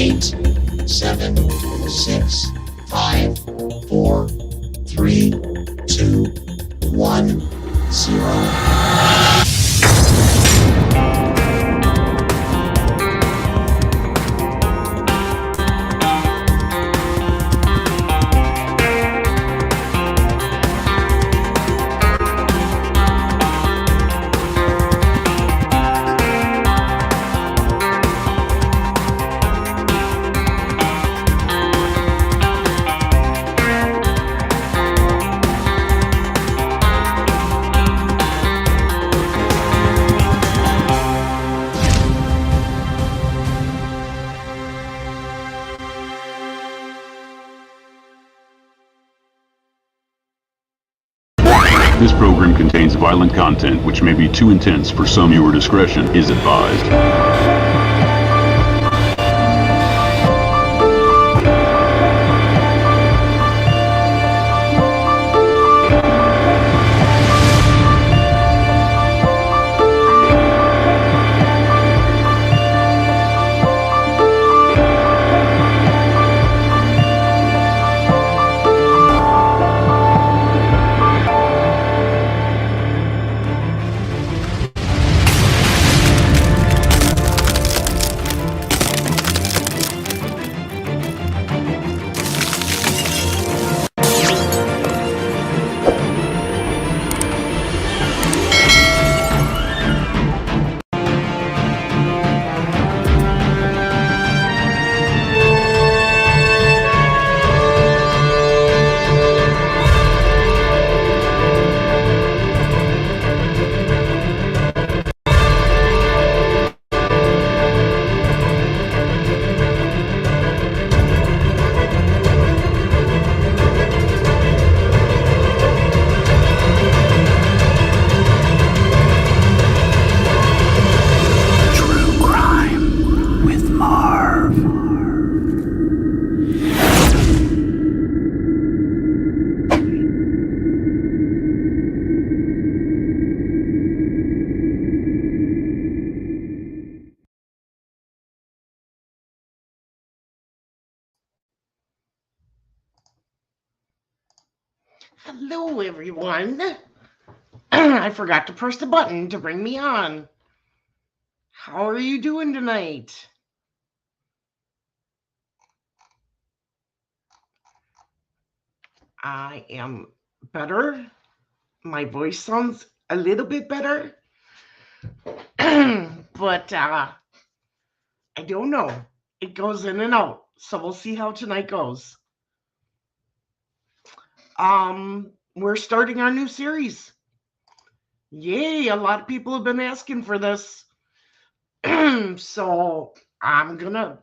8, 7, 6, 5, 4, 3, 2, 1, 0. This program contains violent content which may be too intense for some. Viewer discretion is advised. Hello, everyone. I forgot to press the button to bring me on. How are you doing tonight? I am better. My voice sounds a little bit better. But I don't know. It goes in and out. So we'll see how tonight goes. We're starting our new series. Yay, a lot of people have been asking for this. So I'm gonna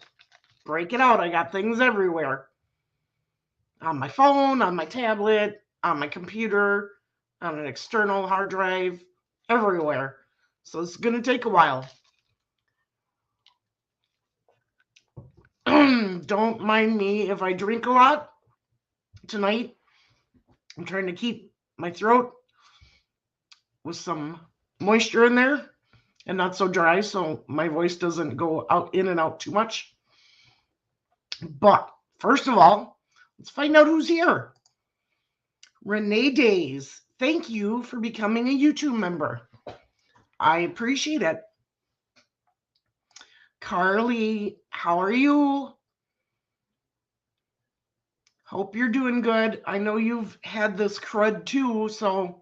break it out. I got things everywhere. On my phone, on my tablet, on my computer, on an external hard drive, everywhere. So it's gonna take a while. Don't mind me if I drink a lot tonight. I'm trying to keep my throat with some moisture in there and not so dry, so my voice doesn't go out in and out too much. But first of all, let's find out who's here. Renee Days, thank you for becoming a YouTube member. I appreciate it. Carly, how are you? Hope you're doing good. I know you've had this crud too, so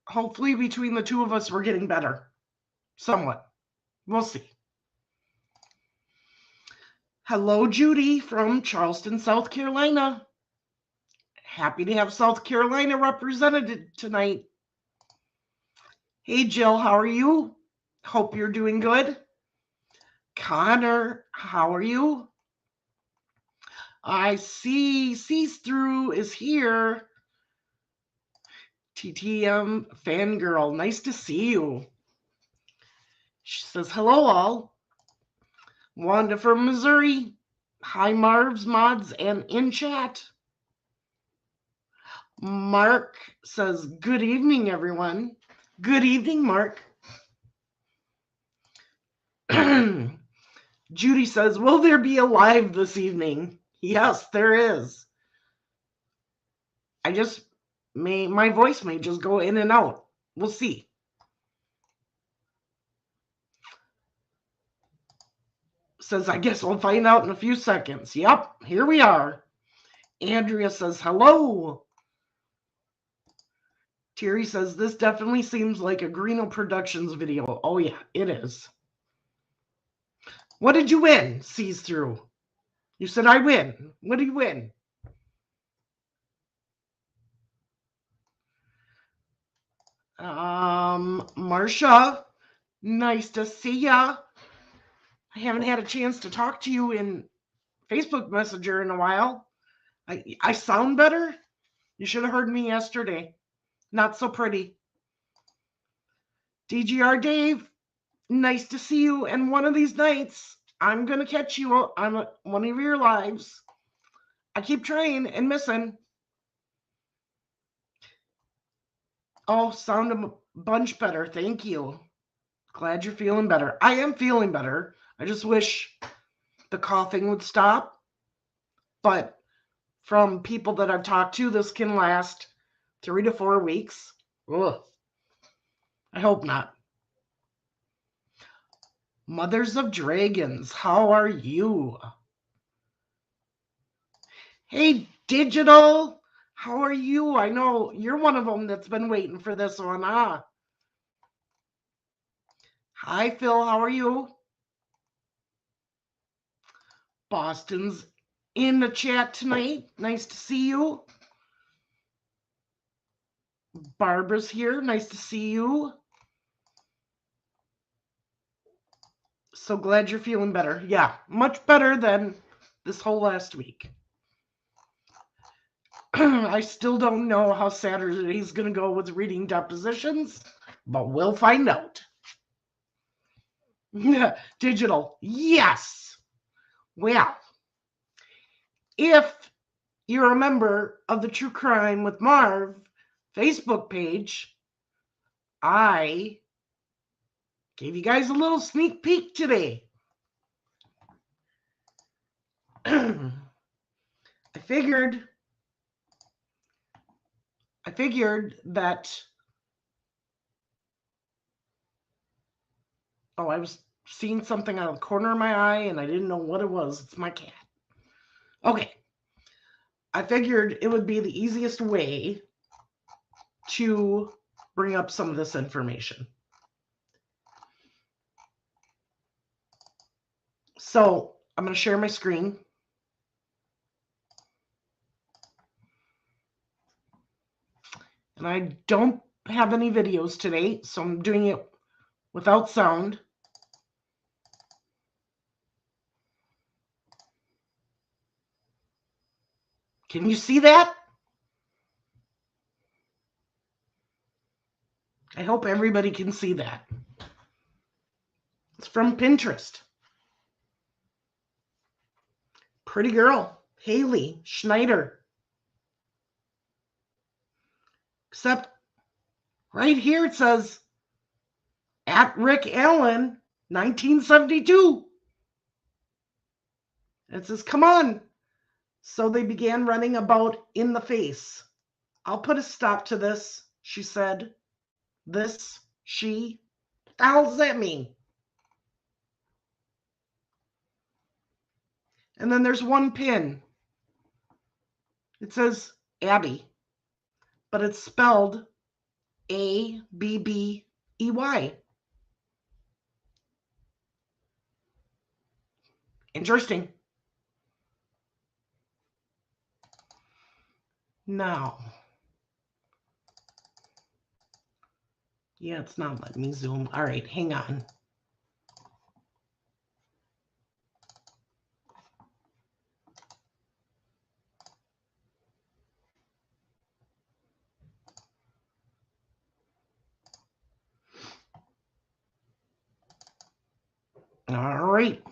hopefully between the two of us, we're getting better. Somewhat. We'll see. Hello, Judy from Charleston, South Carolina. Happy to have South Carolina represented tonight. Hey, Jill, how are you? Hope you're doing good. Connor, how are you? I see See-Through is here. TTM Fangirl, nice to see you. She says, hello all. Wanda from Missouri. Hi, Marv's mods and in chat. Mark says, good evening, everyone. Good evening, Mark. Judy says, will there be a live this evening? Yes, there is. My voice may just go in and out. We'll see. Says, I guess we'll find out in a few seconds. Yep, here we are. Andrea says, hello. Terry says, this definitely seems like a Greeno Productions video. Oh, yeah, it is. What did you win? Sees through. You said I win. What did you win? Marcia, nice to see ya. I haven't had a chance to talk to you in Facebook Messenger in a while. I sound better? You should have heard me yesterday. Not so pretty. DGR Dave, nice to see you. And one of these nights, I'm going to catch you on one of your lives. I keep trying and missing. Oh, sound a bunch better. Thank you. Glad you're feeling better. I am feeling better. I just wish the coughing would stop. But from people that I've talked to, this can last 3 to 4 weeks. Ugh. I hope not. Mothers of Dragons, how are you? Hey, Digital, how are you? I know you're one of them that's been waiting for this one, huh? Hi, Phil, how are you? Boston's in the chat tonight. Nice to see you. Barbara's here. Nice to see you. So glad you're feeling better. Yeah, much better than this whole last week. I still don't know how Saturday's going to go with reading depositions, but we'll find out. Digital, yes. Well, if you're a member of the True Crime with Marv Facebook page, I gave you guys a little sneak peek today. I figured that, I was seeing something out of the corner of my eye and I didn't know what it was. It's my cat. Okay. I figured it would be the easiest way to bring up some of this information. So I'm going to share my screen. And I don't have any videos today, so I'm doing it without sound. Can you see that? I hope everybody can see that. It's from Pinterest. Pretty girl, Haley Schneider. Except right here it says, at Rick Allen, 1972. It says, come on. So they began running about in the face. I'll put a stop to this, she said. She. What the hell does that mean? And then there's one pin. It says Abby, but it's spelled Abbey. Interesting. Now, yeah, it's not letting me zoom. All right, hang on. All right.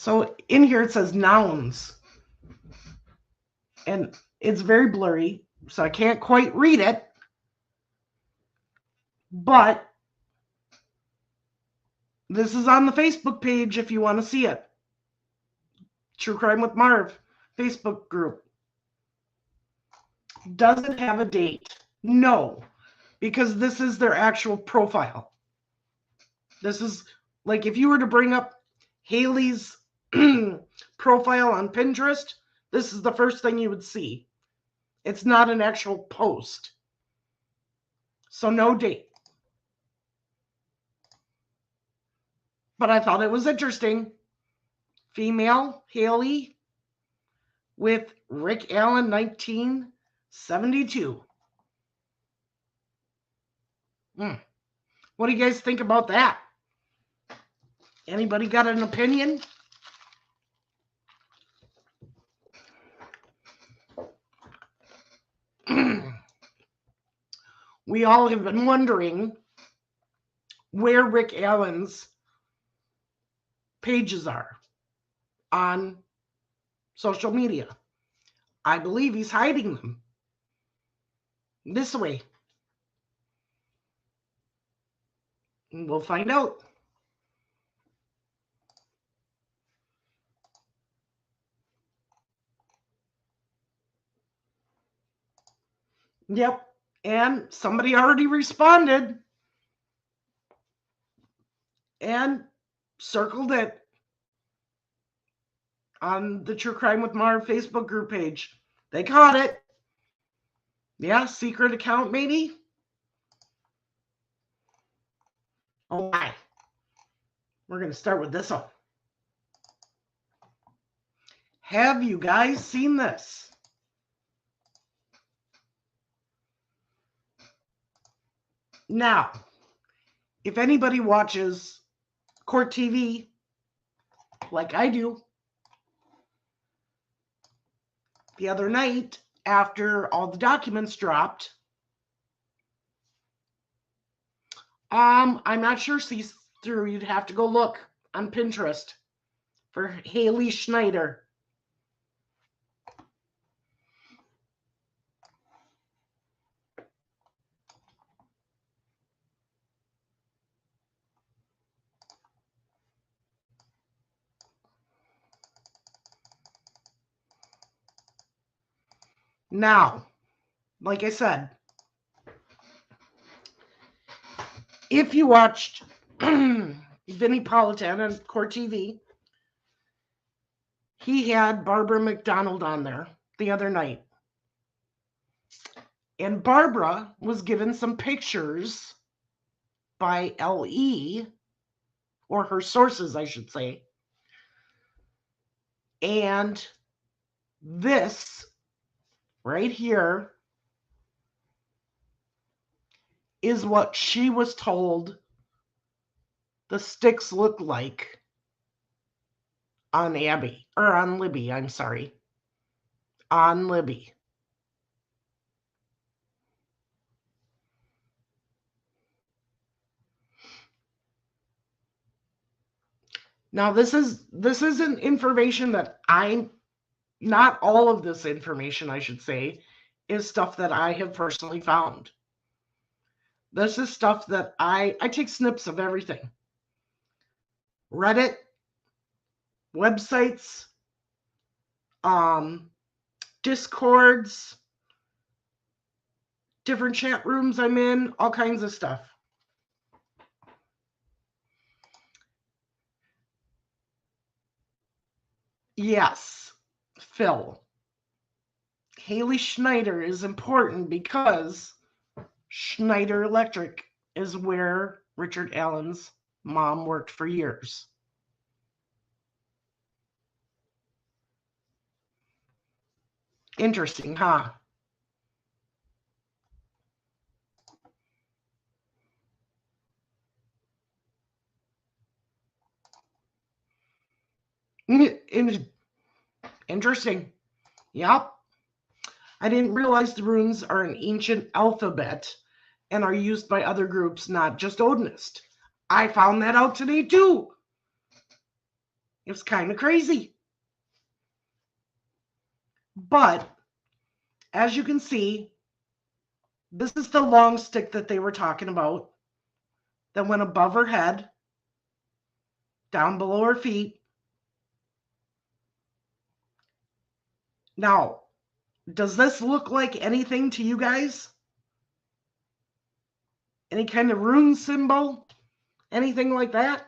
So in here it says nouns. And it's very blurry, so I can't quite read it. But this is on the Facebook page if you want to see it. True Crime with Marv Facebook group. Does it have a date? No, because this is their actual profile. This is like if you were to bring up Haley's profile on Pinterest, this is the first thing you would see. It's not an actual post. So no date. But I thought it was interesting. Female, Haley, with Rick Allen, 1972. What do you guys think about that? Anybody got an opinion? We all have been wondering where Rick Allen's pages are on social media. I believe he's hiding them this way. And we'll find out. Yep. And somebody already responded and circled it on the True Crime with Marv Facebook group page. They caught it. Yeah, secret account maybe. Oh my. We're going to start with this one. Have you guys seen this? Now, if anybody watches Court TV, like I do, the other night after all the documents dropped, I'm not sure see-through. You'd have to go look on Pinterest for Haley Schneider. Now, like I said, if you watched Vinnie Politan on Court TV, he had Barbara McDonald on there the other night. And Barbara was given some pictures by LE, or her sources, I should say. And this right here is what she was told the sticks look like on Abby, or on Libby, I'm sorry. On Libby. Now this isn't information that not all of this information, I should say, is stuff that I have personally found. This is stuff that I take snips of everything. Reddit, websites, Discords, different chat rooms I'm in, all kinds of stuff. Yes, Phil. Haley Schneider is important because Schneider Electric is where Richard Allen's mom worked for years. Interesting, huh? Interesting. Yep. I didn't realize the runes are an ancient alphabet and are used by other groups, not just Odinist. I found that out today too. It was kind of crazy. But as you can see, this is the long stick that they were talking about that went above her head, down below her feet. Now, does this look like anything to you guys? Any kind of rune symbol? Anything like that?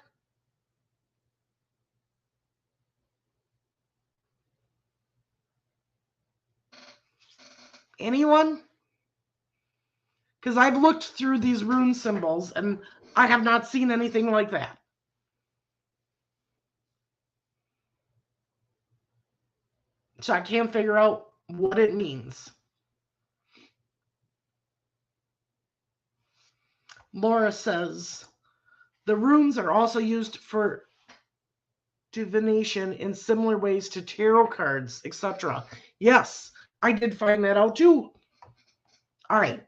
Anyone? Because I've looked through these rune symbols and I have not seen anything like that. So I can't figure out what it means. Laura says, the runes are also used for divination in similar ways to tarot cards, etc. Yes, I did find that out too. All right.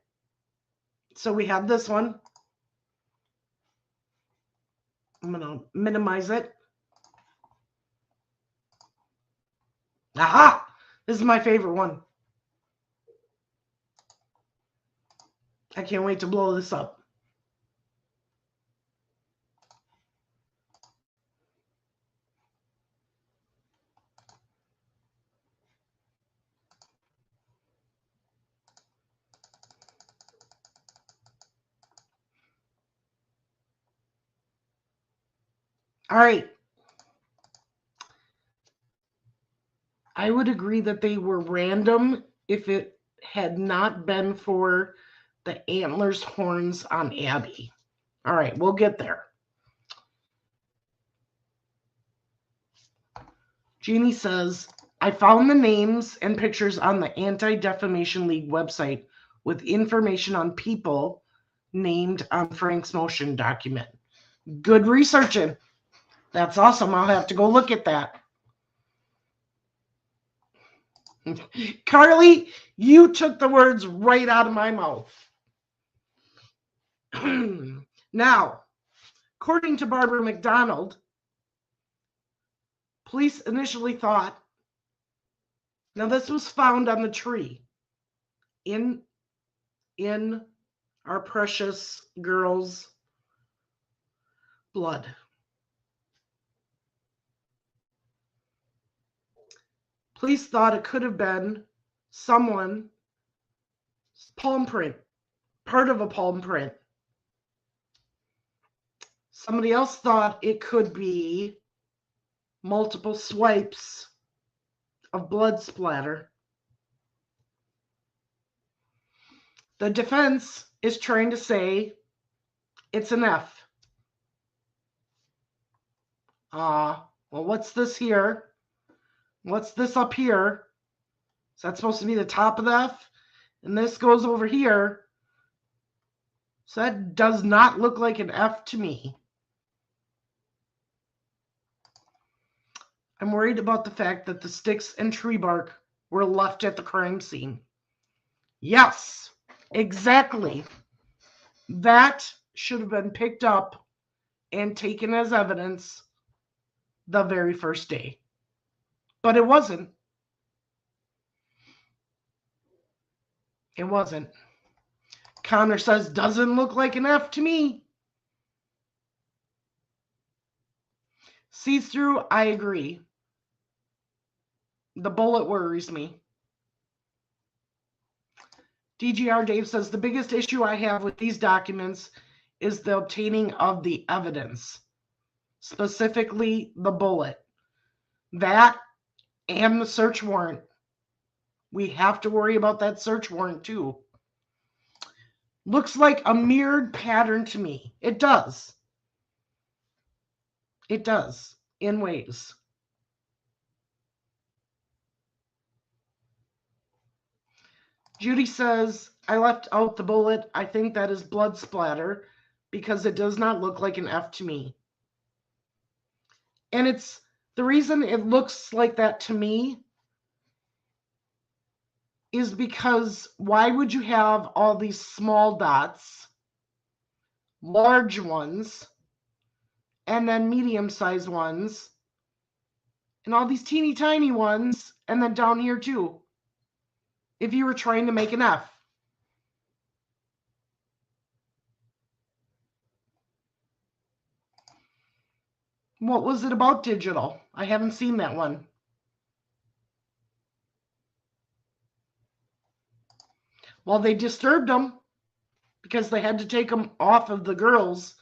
So we have this one. I'm going to minimize it. Aha! This is my favorite one. I can't wait to blow this up. All right. I would agree that they were random if it had not been for the antlers horns on Abby. All right, we'll get there. Jeannie says, I found the names and pictures on the Anti-Defamation League website with information on people named on Frank's motion document. Good researching. That's awesome. I'll have to go look at that. Carly, you took the words right out of my mouth. Now, according to Barbara McDonald, police initially thought, now this was found on the tree in our precious girl's blood. Police thought it could have been someone's palm print, part of a palm print. Somebody else thought it could be multiple swipes of blood splatter. The defense is trying to say it's an F. Well, what's this here? What's this up here? Is that supposed to be the top of the F? And this goes over here. So that does not look like an F to me. I'm worried about the fact that the sticks and tree bark were left at the crime scene. Yes, exactly. That should have been picked up and taken as evidence the very first day. But it wasn't. It wasn't. Connor says, doesn't look like an F to me. See-through, I agree. The bullet worries me. DGR Dave says, the biggest issue I have with these documents is the obtaining of the evidence, specifically the bullet. That and the search warrant. We have to worry about that search warrant too. Looks like a mirrored pattern to me. It does. It does, in ways. Judy says, I left out the bullet. I think that is blood splatter because it does not look like an F to me. And it's the reason it looks like that to me is because why would you have all these small dots, large ones, and then medium-sized ones, And all these teeny tiny ones, and then down here too. If you were trying to make an F. What was it about digital? I haven't seen that one. Well, they disturbed them because they had to take them off of the girls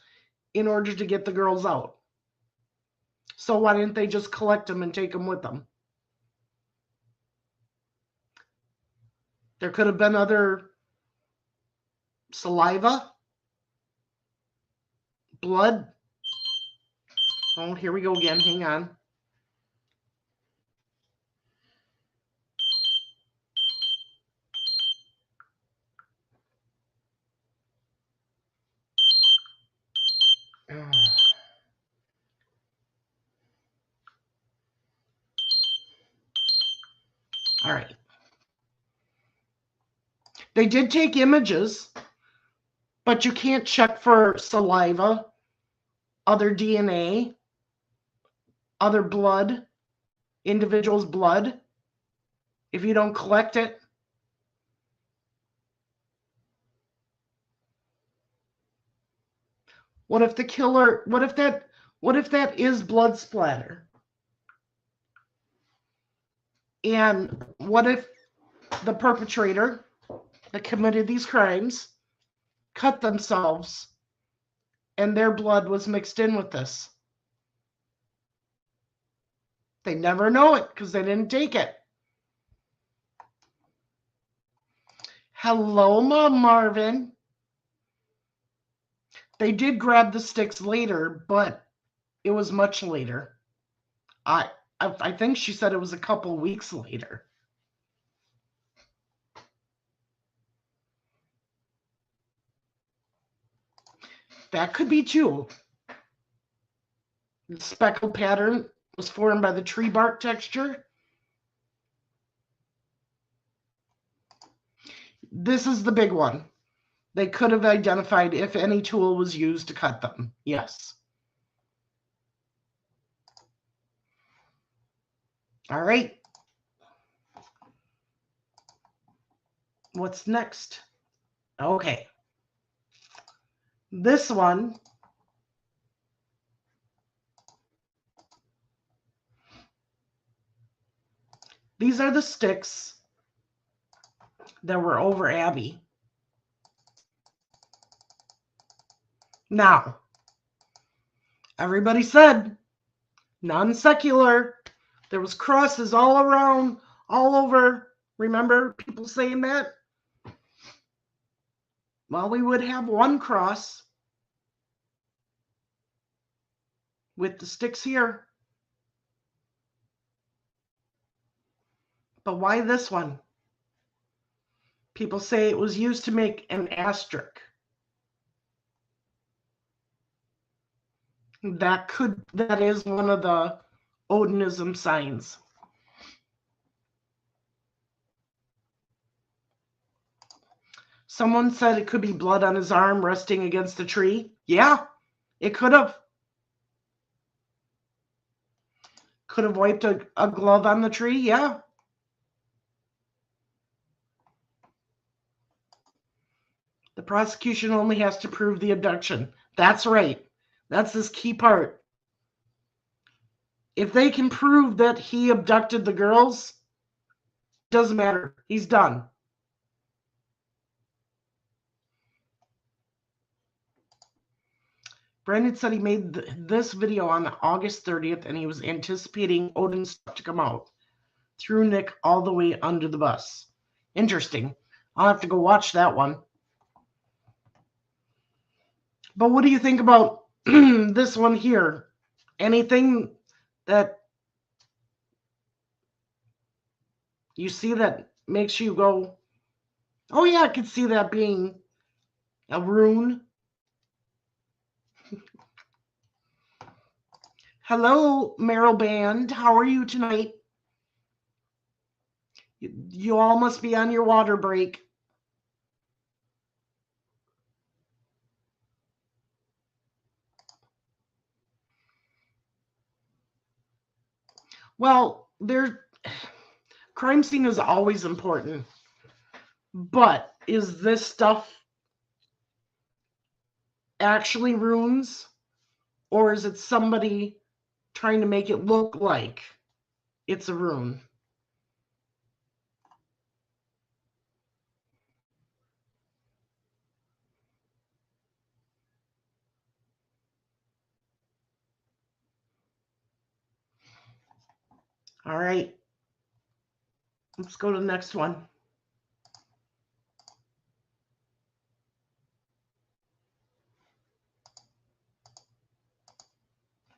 in order to get the girls out. So why didn't they just collect them and take them with them? There could have been other saliva, blood. Oh, here we go again. Hang on. All right. They did take images, but you can't check for saliva, other DNA, other blood, individual's blood, if you don't collect it. What if the killer, what if that is blood splatter? And what if the perpetrator that committed these crimes cut themselves and their blood was mixed in with this? They never know it because they didn't take it. Hello, Marvin. They did grab the sticks later, but it was much later. I think she said it was a couple weeks later. That could be too. The speckle pattern was formed by the tree bark texture. This is the big one. They could have identified if any tool was used to cut them. Yes. All right. What's next? Okay. This one. These are the sticks that were over Abby. Now, everybody said non-secular. There was crosses all around, all over. Remember people saying that? Well, we would have one cross with the sticks here. But why this one? People say it was used to make an asterisk. That is one of the Odinism signs. Someone said it could be blood on his arm resting against a tree. Yeah, it could have. Could have wiped a glove on the tree. Yeah. The prosecution only has to prove the abduction. That's right. That's this key part. If they can prove that he abducted the girls, doesn't matter. He's done. Brandon said he made this video on August 30th and he was anticipating Odin's stuff to come out. Threw Nick all the way under the bus. Interesting. I'll have to go watch that one. But what do you think about this one here? Anything that you see that makes you go, oh yeah, I could see that being a rune? Hello, Meryl Band. How are you tonight? You all must be on your water break. Well, crime scene is always important. But is this stuff actually runes? Or is it somebody trying to make it look like it's a rune? All right. Let's go to the next one.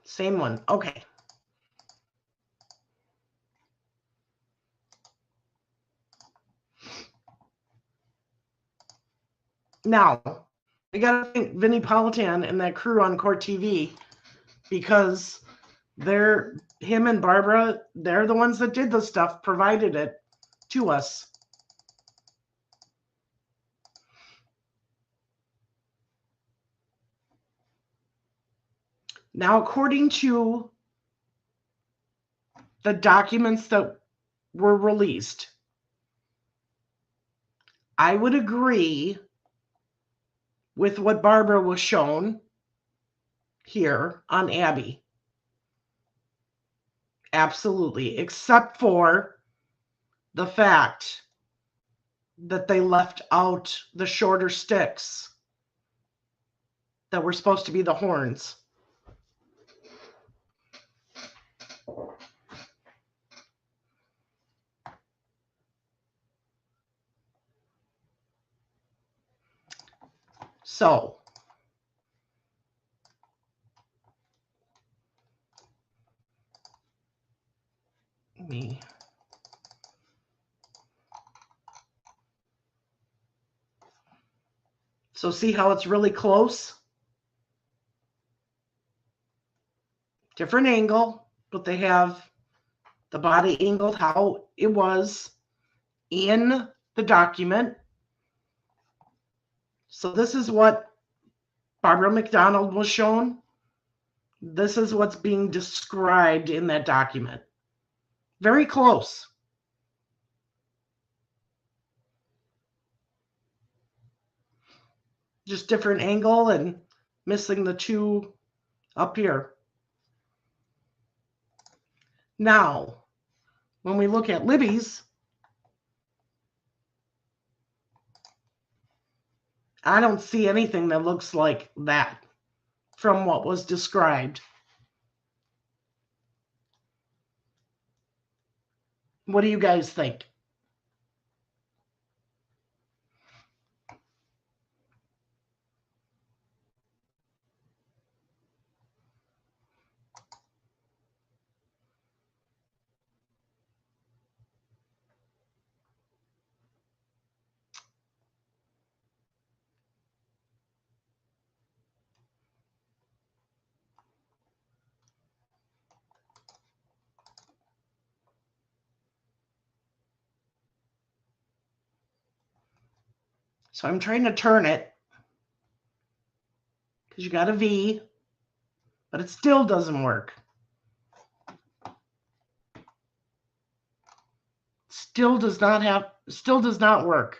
Same one. Okay. Now, we got to thank Vinnie Politan and that crew on Court TV, because him and Barbara, they're the ones that did the stuff, provided it to us. Now, according to the documents that were released, I would agree with what Barbara was shown here on Abby. Absolutely, except for the fact that they left out the shorter sticks that were supposed to be the horns. So, So see how it's really close? Different angle, but they have the body angled how it was in the document. So this is what Barbara McDonald was shown. This is what's being described in that document. Very close. Just different angle and missing the two up here. Now, when we look at Libby's, I don't see anything that looks like that from what was described. What do you guys think? So I'm trying to turn it because you got a V, but it still doesn't work. Still does not work.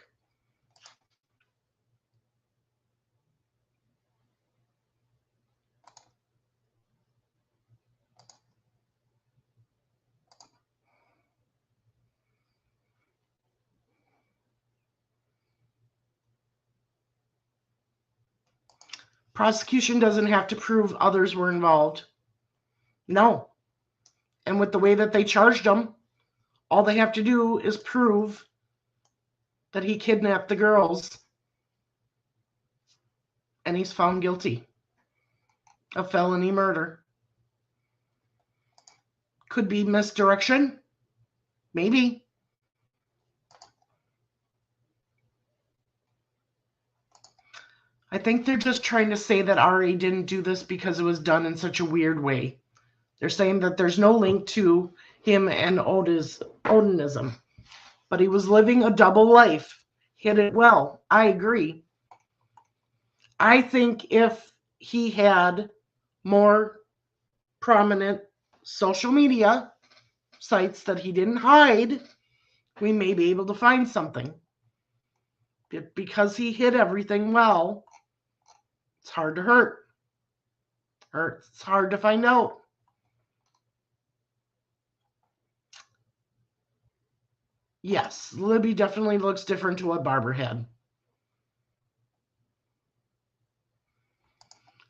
Prosecution doesn't have to prove others were involved. No. And with the way that they charged him, all they have to do is prove that he kidnapped the girls, and he's found guilty of felony murder. Could be misdirection. Maybe. I think they're just trying to say that Ari didn't do this because it was done in such a weird way. They're saying that there's no link to him and Odinism. But he was living a double life. Hit it well. I agree. I think if he had more prominent social media, sites that he didn't hide, we may be able to find something. But because he hid everything well, it's hard to hurt. Or it's hard to find out. Yes, Libby definitely looks different to what Barbara had.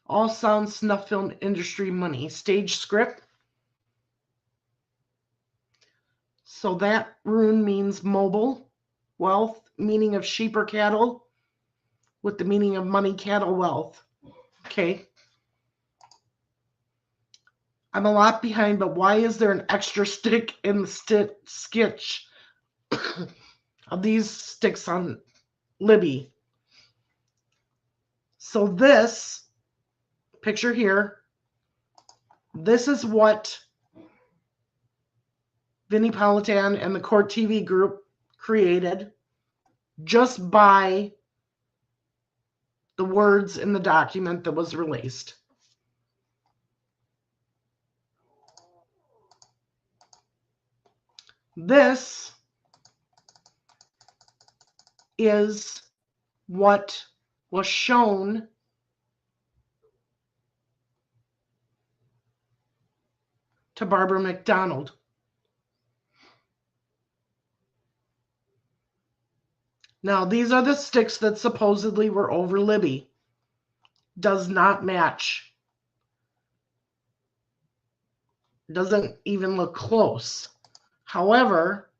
All sound snuff film industry money. Stage script. So that rune means mobile. Wealth, meaning of sheep or cattle, with the meaning of money, cattle, wealth. Okay. I'm a lot behind, but why is there an extra stick in the sketch of these sticks on Libby? So this picture here, this is what Vinnie Politan and the Court TV group created just by the words in the document that was released. This is what was shown to Barbara McDonald. Now, these are the sticks that supposedly were over Libby. Does not match. Doesn't even look close. However,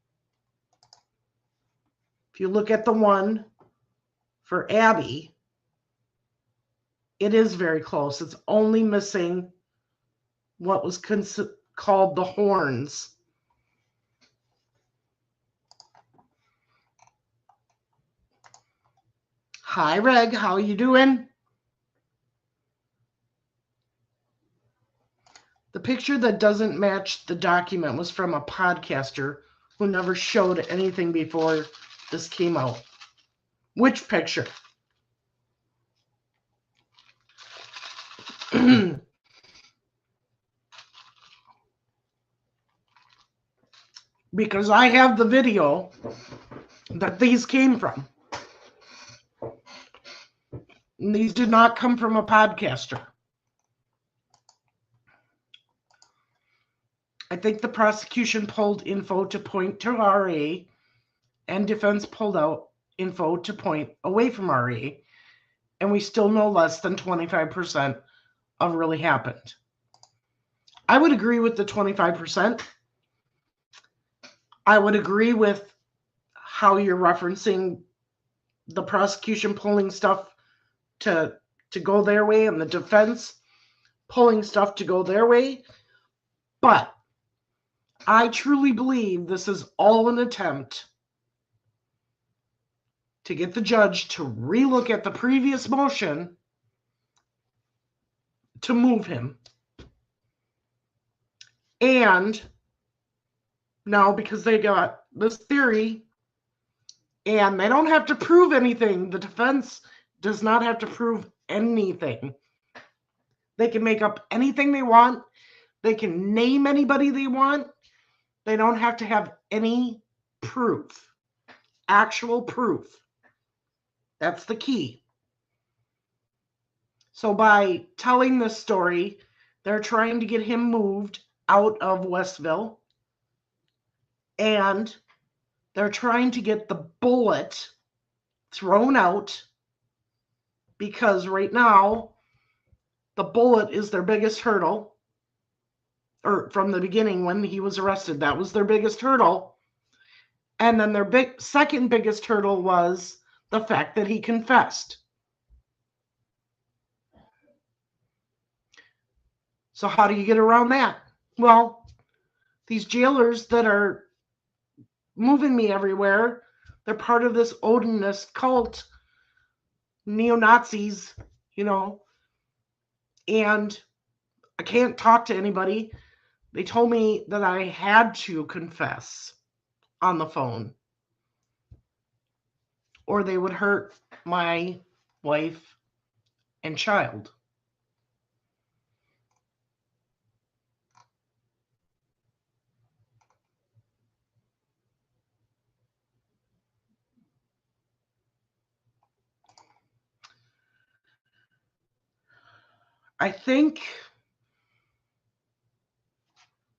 if you look at the one for Abby, it is very close. It's only missing what was called the horns. Hi, Reg. How you doing? The picture that doesn't match the document was from a podcaster who never showed anything before this came out. Which picture? Because I have the video that these came from. And these did not come from a podcaster. I think the prosecution pulled info to point to RA, and defense pulled out info to point away from RA, and we still know less than 25% of really happened. I would agree with the 25%. I would agree with how you're referencing the prosecution pulling stuff to go their way and the defense pulling stuff to go their way. But I truly believe this is all an attempt to get the judge to relook at the previous motion to move him. And now, because they got this theory, and they don't have to prove anything, the defense does not have to prove anything. They can make up anything they want. They can name anybody they want. They don't have to have any proof, actual proof. That's the key. So by telling this story, they're trying to get him moved out of Westville, and they're trying to get the bullet thrown out, because right now the bullet is their biggest hurdle. Or from the beginning when he was arrested, that was their biggest hurdle. And then their second biggest hurdle was the fact that he confessed. So how do you get around that? Well, these jailers that are moving me everywhere, they're part of this Odinist cult, neo-Nazis, and I can't talk to anybody. They told me that I had to confess on the phone, or they would hurt my wife and child. I think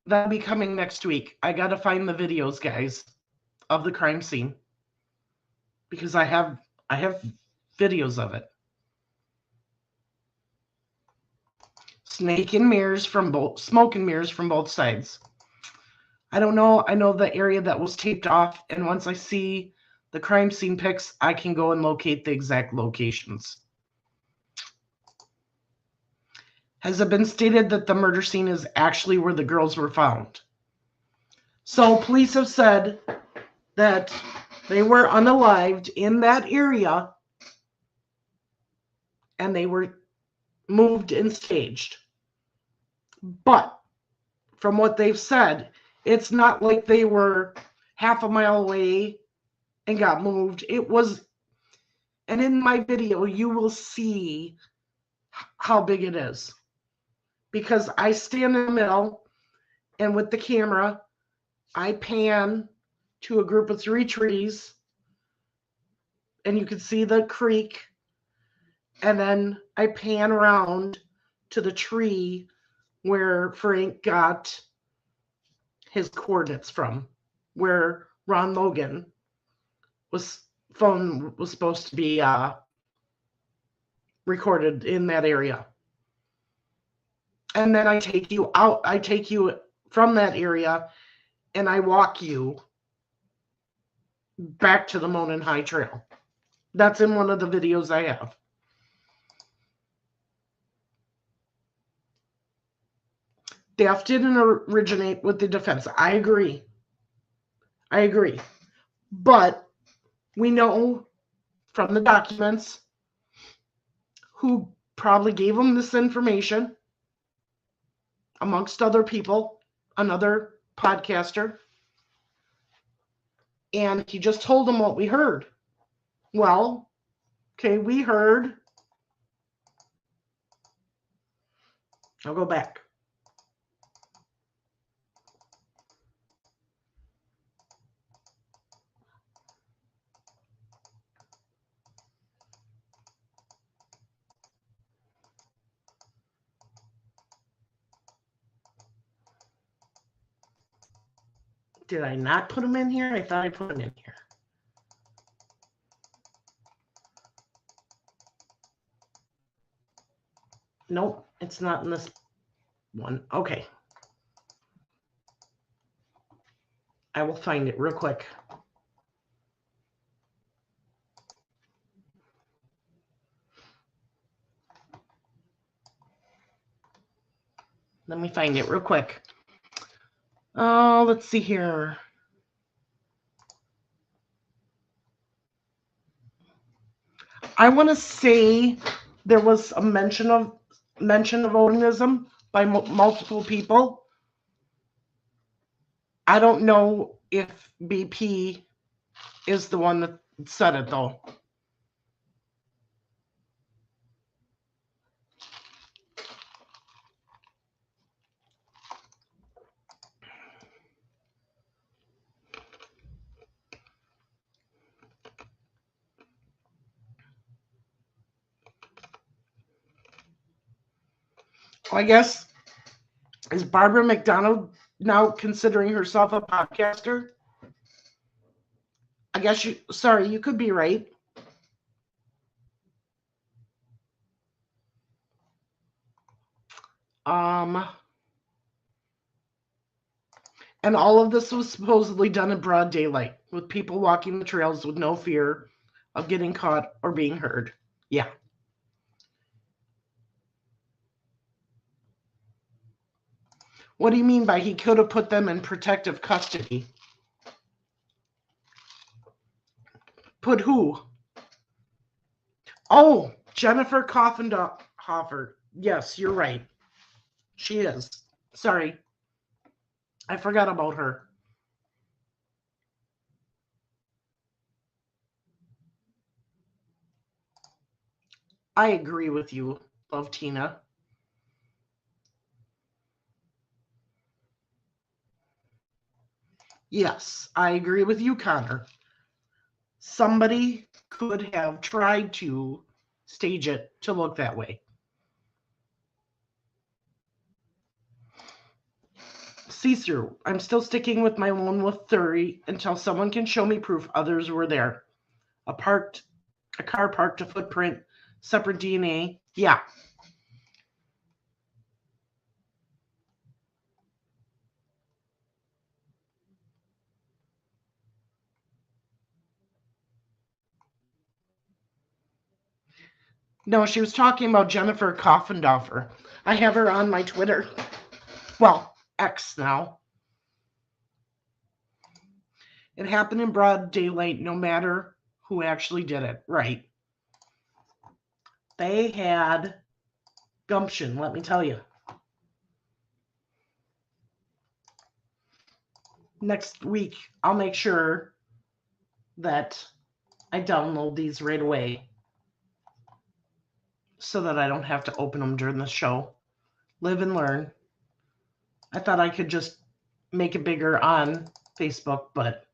that'll be coming next week. I gotta find the videos, guys, of the crime scene. Because I have videos of it. Smoke and mirrors from both sides. I don't know. I know the area that was taped off, and once I see the crime scene pics, I can go and locate the exact locations. Has it been stated that the murder scene is actually where the girls were found? So police have said that they were unalived in that area and they were moved and staged. But from what they've said, it's not like they were half a mile away and got moved. It was, and in my video, you will see how big it is. Because I stand in the middle, and with the camera, I pan to a group of 3 trees, and you can see the creek, and then I pan around to the tree where Frank got his coordinates from, where Ron Logan phone was supposed to be recorded in that area. And then I take you out, I take you from that area, and I walk you back to the Monon High Trail. That's in one of the videos I have. Death didn't originate with the defense. I agree. But we know from the documents who probably gave them this information, amongst other people, another podcaster, and he just told them what we heard. Well, okay, we heard. I'll go back. Did I not put them in here? I thought I put them in here. Nope, it's not in this one. Okay. I will find it real quick. Let me find it real quick. Oh, let's see here. I want to say there was a mention of onanism by multiple people. I don't know if BP is the one that said it, though. I guess, is Barbara McDonald now considering herself a podcaster? I guess you could be right. And all of this was supposedly done in broad daylight, with people walking the trails with no fear of getting caught or being heard. Yeah. What do you mean by he could have put them in protective custody? Put who? Oh, Jennifer Koffenhofer. Yes, you're right. She is. Sorry. I forgot about her. I agree with you, Love Tina. Yes, I agree with you, Connor. Somebody could have tried to stage it to look that way. See-through. I'm still sticking with my lone wolf theory until someone can show me proof others were there. A car parked, a footprint, separate DNA. Yeah. No, she was talking about Jennifer Coffendorfer. I have her on my Twitter. Well, X now. It happened in broad daylight, no matter who actually did it. Right. They had gumption, let me tell you. Next week, I'll make sure that I download these right away so that I don't have to open them during the show. Live and learn. I thought I could just make it bigger on Facebook, but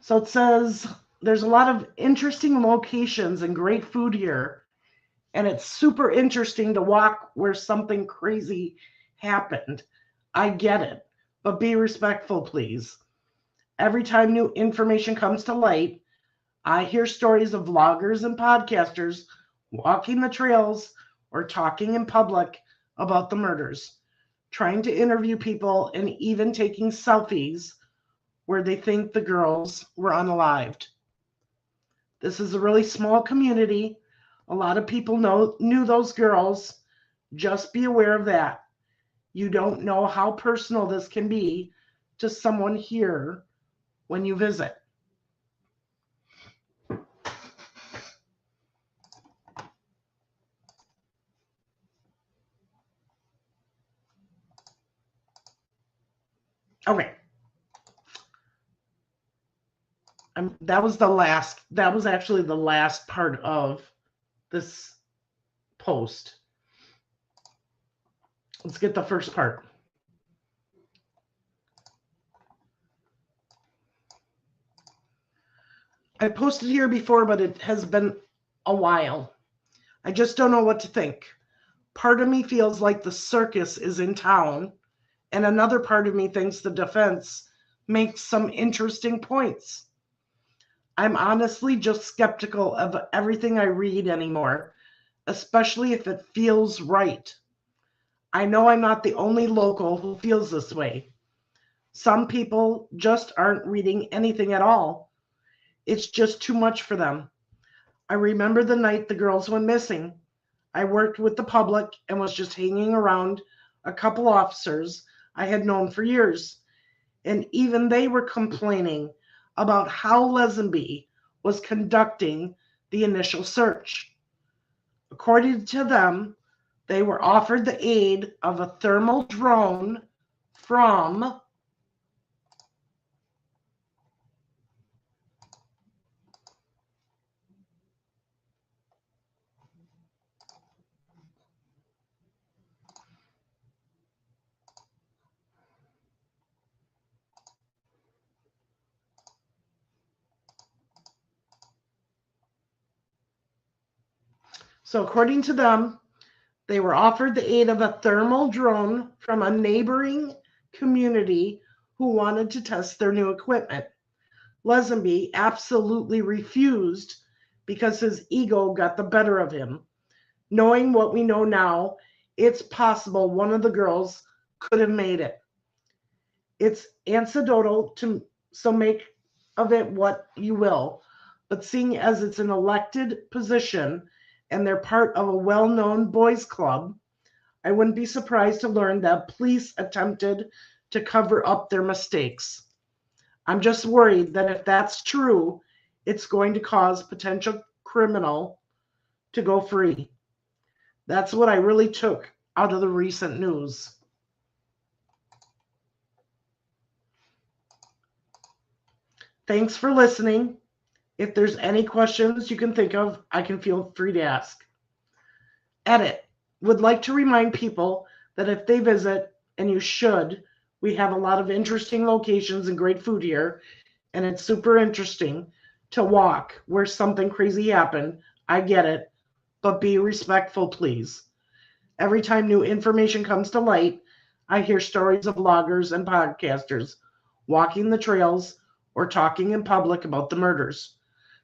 so it says there's a lot of interesting locations and great food here, and it's super interesting to walk where something crazy happened. I get it, but be respectful, please. Every time new information comes to light, I hear stories of vloggers and podcasters walking the trails or talking in public about the murders, trying to interview people and even taking selfies where they think the girls were unalived. This is a really small community. A lot of people knew those girls. Just be aware of that. You don't know how personal this can be to someone here when you visit. Okay. That was actually the last part of this post. Let's get the first part. I posted here before, but it has been a while. I just don't know what to think. Part of me feels like the circus is in town, and another part of me thinks the defense makes some interesting points. I'm honestly just skeptical of everything I read anymore, especially if it feels right. I know I'm not the only local who feels this way. Some people just aren't reading anything at all. It's just too much for them. I remember the night the girls went missing. I worked with the public and was just hanging around a couple officers I had known for years. And even they were complaining about how Lesenby was conducting the initial search. According to them, they were offered the aid of a thermal drone from So according to them, they were offered the aid of a thermal drone from a neighboring community who wanted to test their new equipment. Lesenby absolutely refused because his ego got the better of him. Knowing what we know now, it's possible one of the girls could have made it. It's anecdotal, so make of it what you will. But seeing as it's an elected position and they're part of a well-known boys club, I wouldn't be surprised to learn that police attempted to cover up their mistakes. I'm just worried that if that's true, it's going to cause potential criminal to go free. That's what I really took out of the recent news. Thanks for listening. If there's any questions you can think of, I can feel free to ask. Edit. Would like to remind people that if they visit, and you should, we have a lot of interesting locations and great food here, and it's super interesting to walk where something crazy happened. I get it, but be respectful, please. Every time new information comes to light, I hear stories of bloggers and podcasters walking the trails or talking in public about the murders,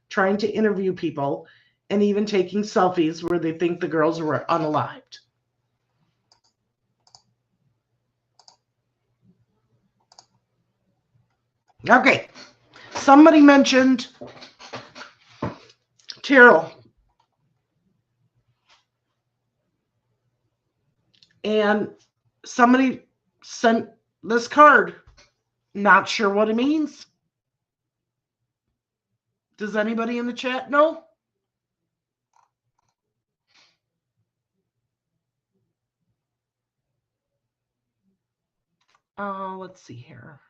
trying to interview people, and even taking selfies where they think the girls were unalived. Okay, somebody mentioned Terrell. And somebody sent this card. Not sure what it means. Does anybody in the chat know? Let's see here.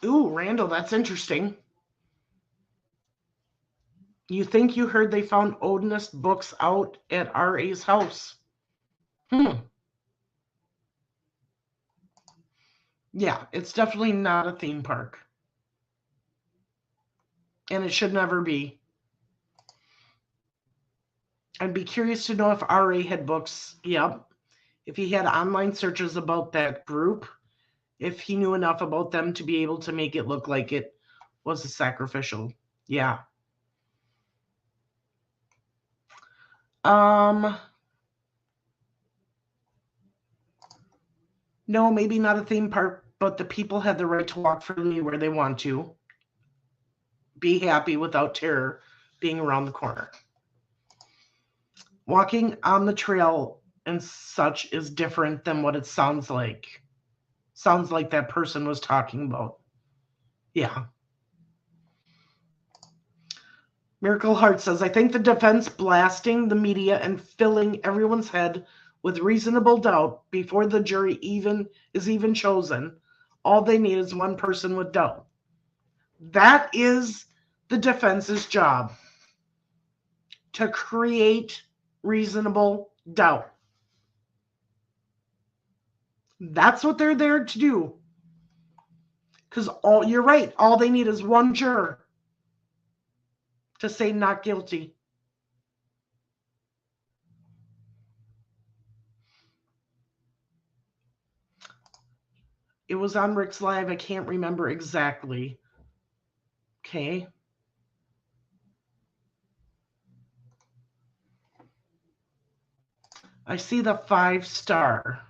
Ooh, Randall, that's interesting. You think you heard they found Odinist books out at R.A.'s house? Yeah, it's definitely not a theme park. And it should never be. I'd be curious to know if R.A. had books. Yep. If he had online searches about that group, if he knew enough about them to be able to make it look like it was a sacrificial. Yeah. No, maybe not a theme park, but the people have the right to walk freely where they want to. Be happy without terror being around the corner. Walking on the trail and such is different than what it sounds like. Sounds like that person was talking about. Yeah. Miracle Heart says, I think the defense blasting the media and filling everyone's head with reasonable doubt before the jury is even chosen. All they need is one person with doubt. That is the defense's job, to create reasonable doubt. That's what they're there to do. Because you're right, all they need is one juror to say not guilty. It was on Rick's Live. I can't remember exactly. Okay. I see the 5-star.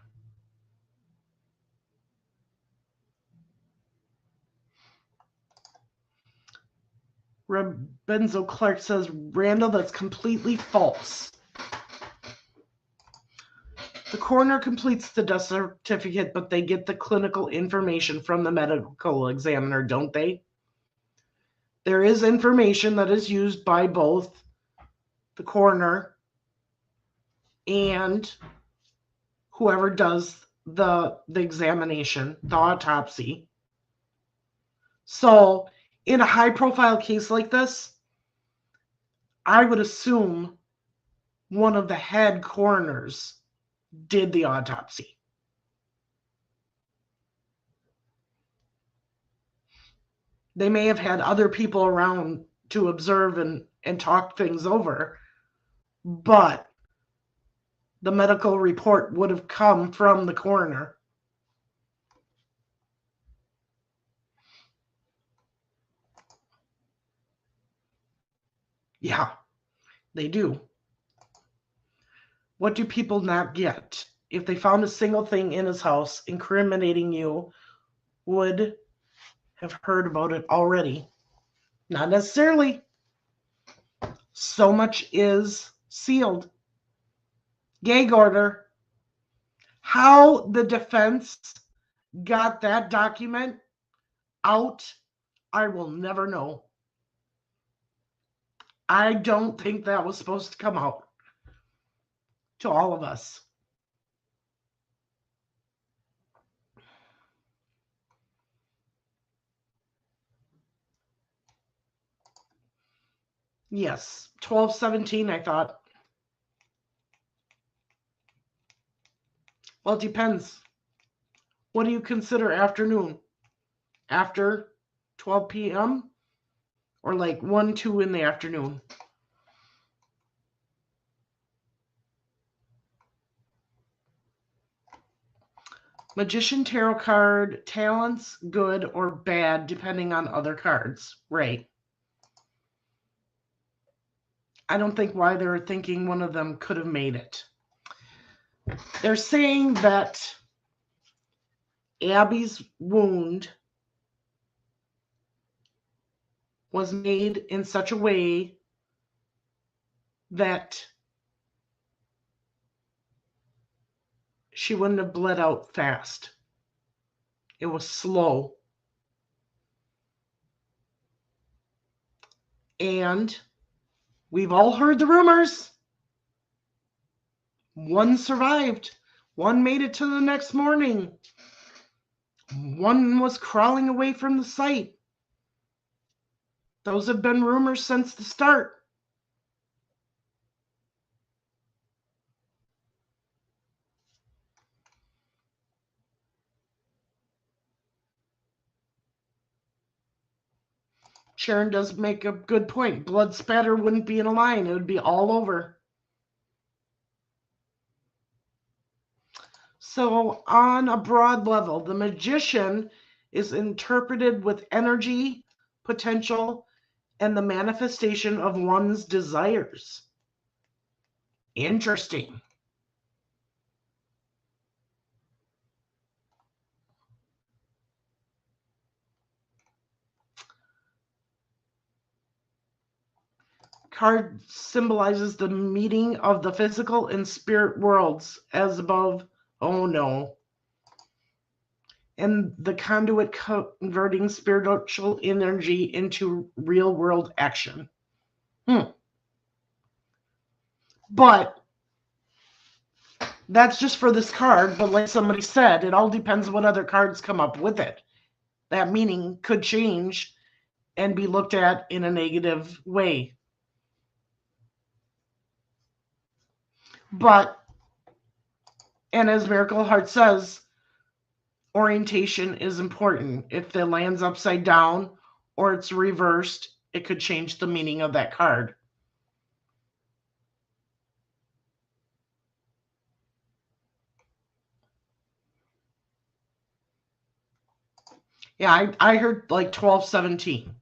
Benzo Clark says, Randall, that's completely false. The coroner completes the death certificate, but they get the clinical information from the medical examiner, don't they? There is information that is used by both the coroner and whoever does the examination, the autopsy. So in a high-profile case like this, I would assume one of the head coroners did the autopsy. They may have had other people around to observe and talk things over, but the medical report would have come from the coroner. Yeah, they do. What do people not get? If they found a single thing in his house incriminating you, would have heard about it already. Not necessarily. So much is sealed. Gag order. How the defense got that document out, I will never know. I don't think that was supposed to come out to all of us. Yes, 12/17, I thought. Well, it depends. What do you consider afternoon? After 12 p.m. or like 1, 2 in the afternoon? Magician tarot card, talents, good or bad, depending on other cards. Right. I don't think why they're thinking one of them could have made it. They're saying that Abby's wound was made in such a way that she wouldn't have bled out fast. It was slow. And we've all heard the rumors. One survived. One made it to the next morning. One was crawling away from the site. Those have been rumors since the start. Sharon does make a good point. Blood spatter wouldn't be in a line. It would be all over. So on a broad level, the magician is interpreted with energy, potential, and the manifestation of one's desires. Interesting. Card symbolizes the meeting of the physical and spirit worlds as above. Oh no. And the conduit converting spiritual energy into real world action. But that's just for this card. But like somebody said, it all depends what other cards come up with it. That meaning could change and be looked at in a negative way. But, and as Miracle Heart says, orientation is important. If it lands upside down or it's reversed, it could change the meaning of that card. Yeah, I heard like 1217.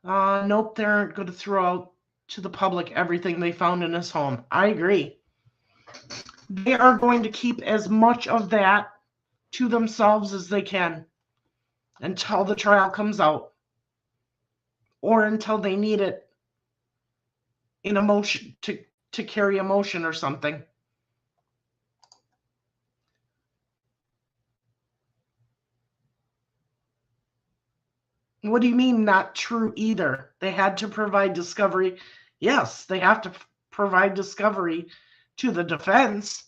Nope, they aren't going to throw out to the public everything they found in his home. I agree. They are going to keep as much of that to themselves as they can until the trial comes out or until they need it in emotion to carry emotion or something. What do you mean not true either? They had to provide discovery. Yes, they have to provide discovery to the defense.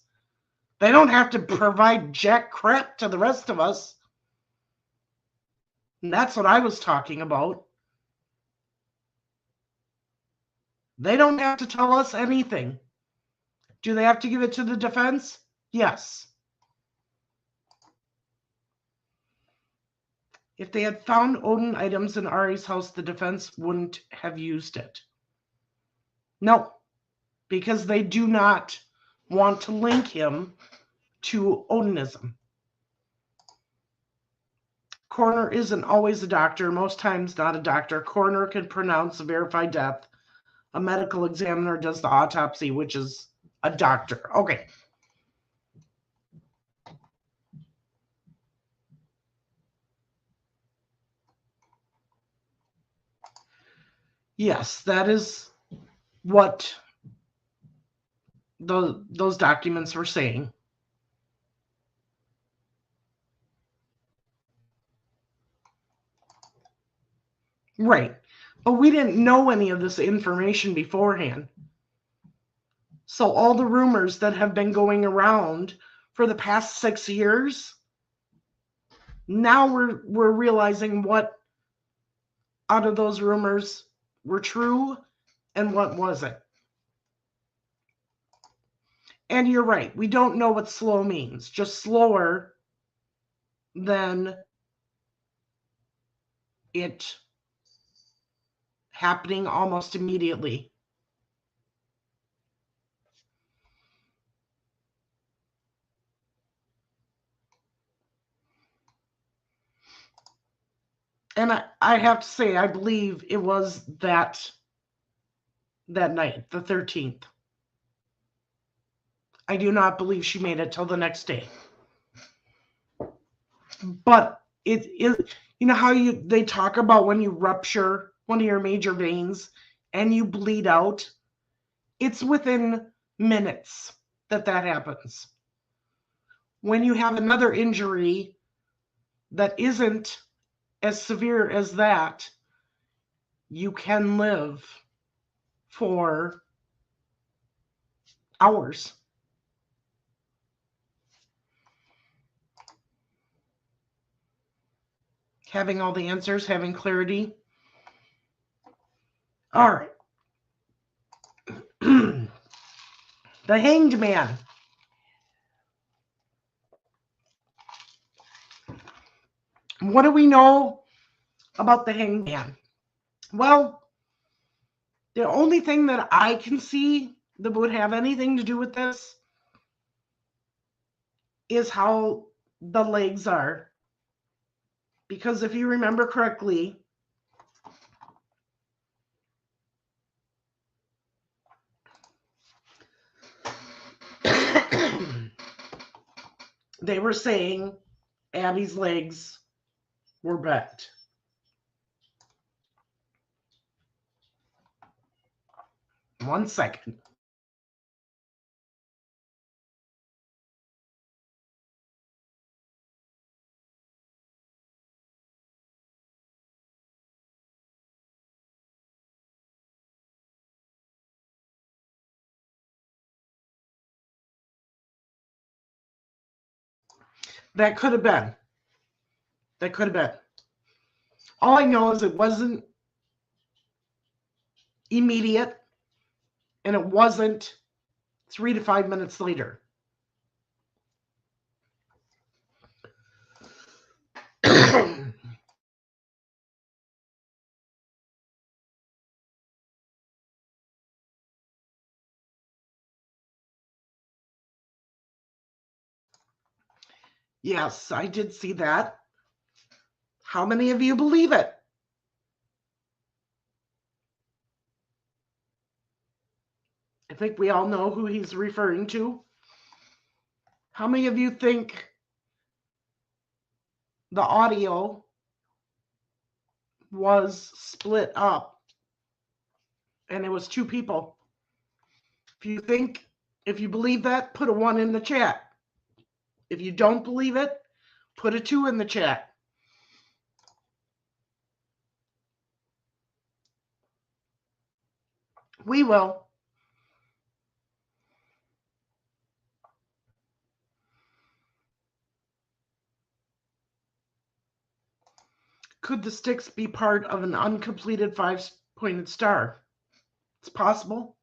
They don't have to provide jack crap to the rest of us. And that's what I was talking about. They don't have to tell us anything. Do they have to give it to the defense? Yes. If they had found Odin items in Ari's house, the defense wouldn't have used it. No, because they do not want to link him to Odinism. Coroner isn't always a doctor, most times not a doctor. Coroner can pronounce a verified death. A medical examiner does the autopsy, which is a doctor. Okay. Yes, that is what those documents were saying. Right. But we didn't know any of this information beforehand. So all the rumors that have been going around for the past 6 years, now we're realizing what out of those rumors were true and what wasn't. And you're right. We don't know what slow means. Just slower than it happening almost immediately. And I have to say, I believe it was that night, the 13th. I do not believe she made it till the next day. But it is, you know how they talk about when you rupture one of your major veins and you bleed out? It's within minutes that happens. When you have another injury that isn't as severe as that, you can live for hours. Having all the answers, having clarity. All right. The Hanged Man. What do we know about the Hanged Man? Well, the only thing that I can see that would have anything to do with this is how the legs are. Because if you remember correctly, they were saying Abby's legs were bent. One second. That could have been. That could have been. All I know is it wasn't immediate, and it wasn't 3 to 5 minutes later. Yes, I did see that. How many of you believe it? I think we all know who he's referring to. How many of you think the audio was split up and it was two people? If you believe that, put a 1 in the chat. If you don't believe it, put a 2 in the chat. We will. Could the sticks be part of an uncompleted 5-pointed star? It's possible.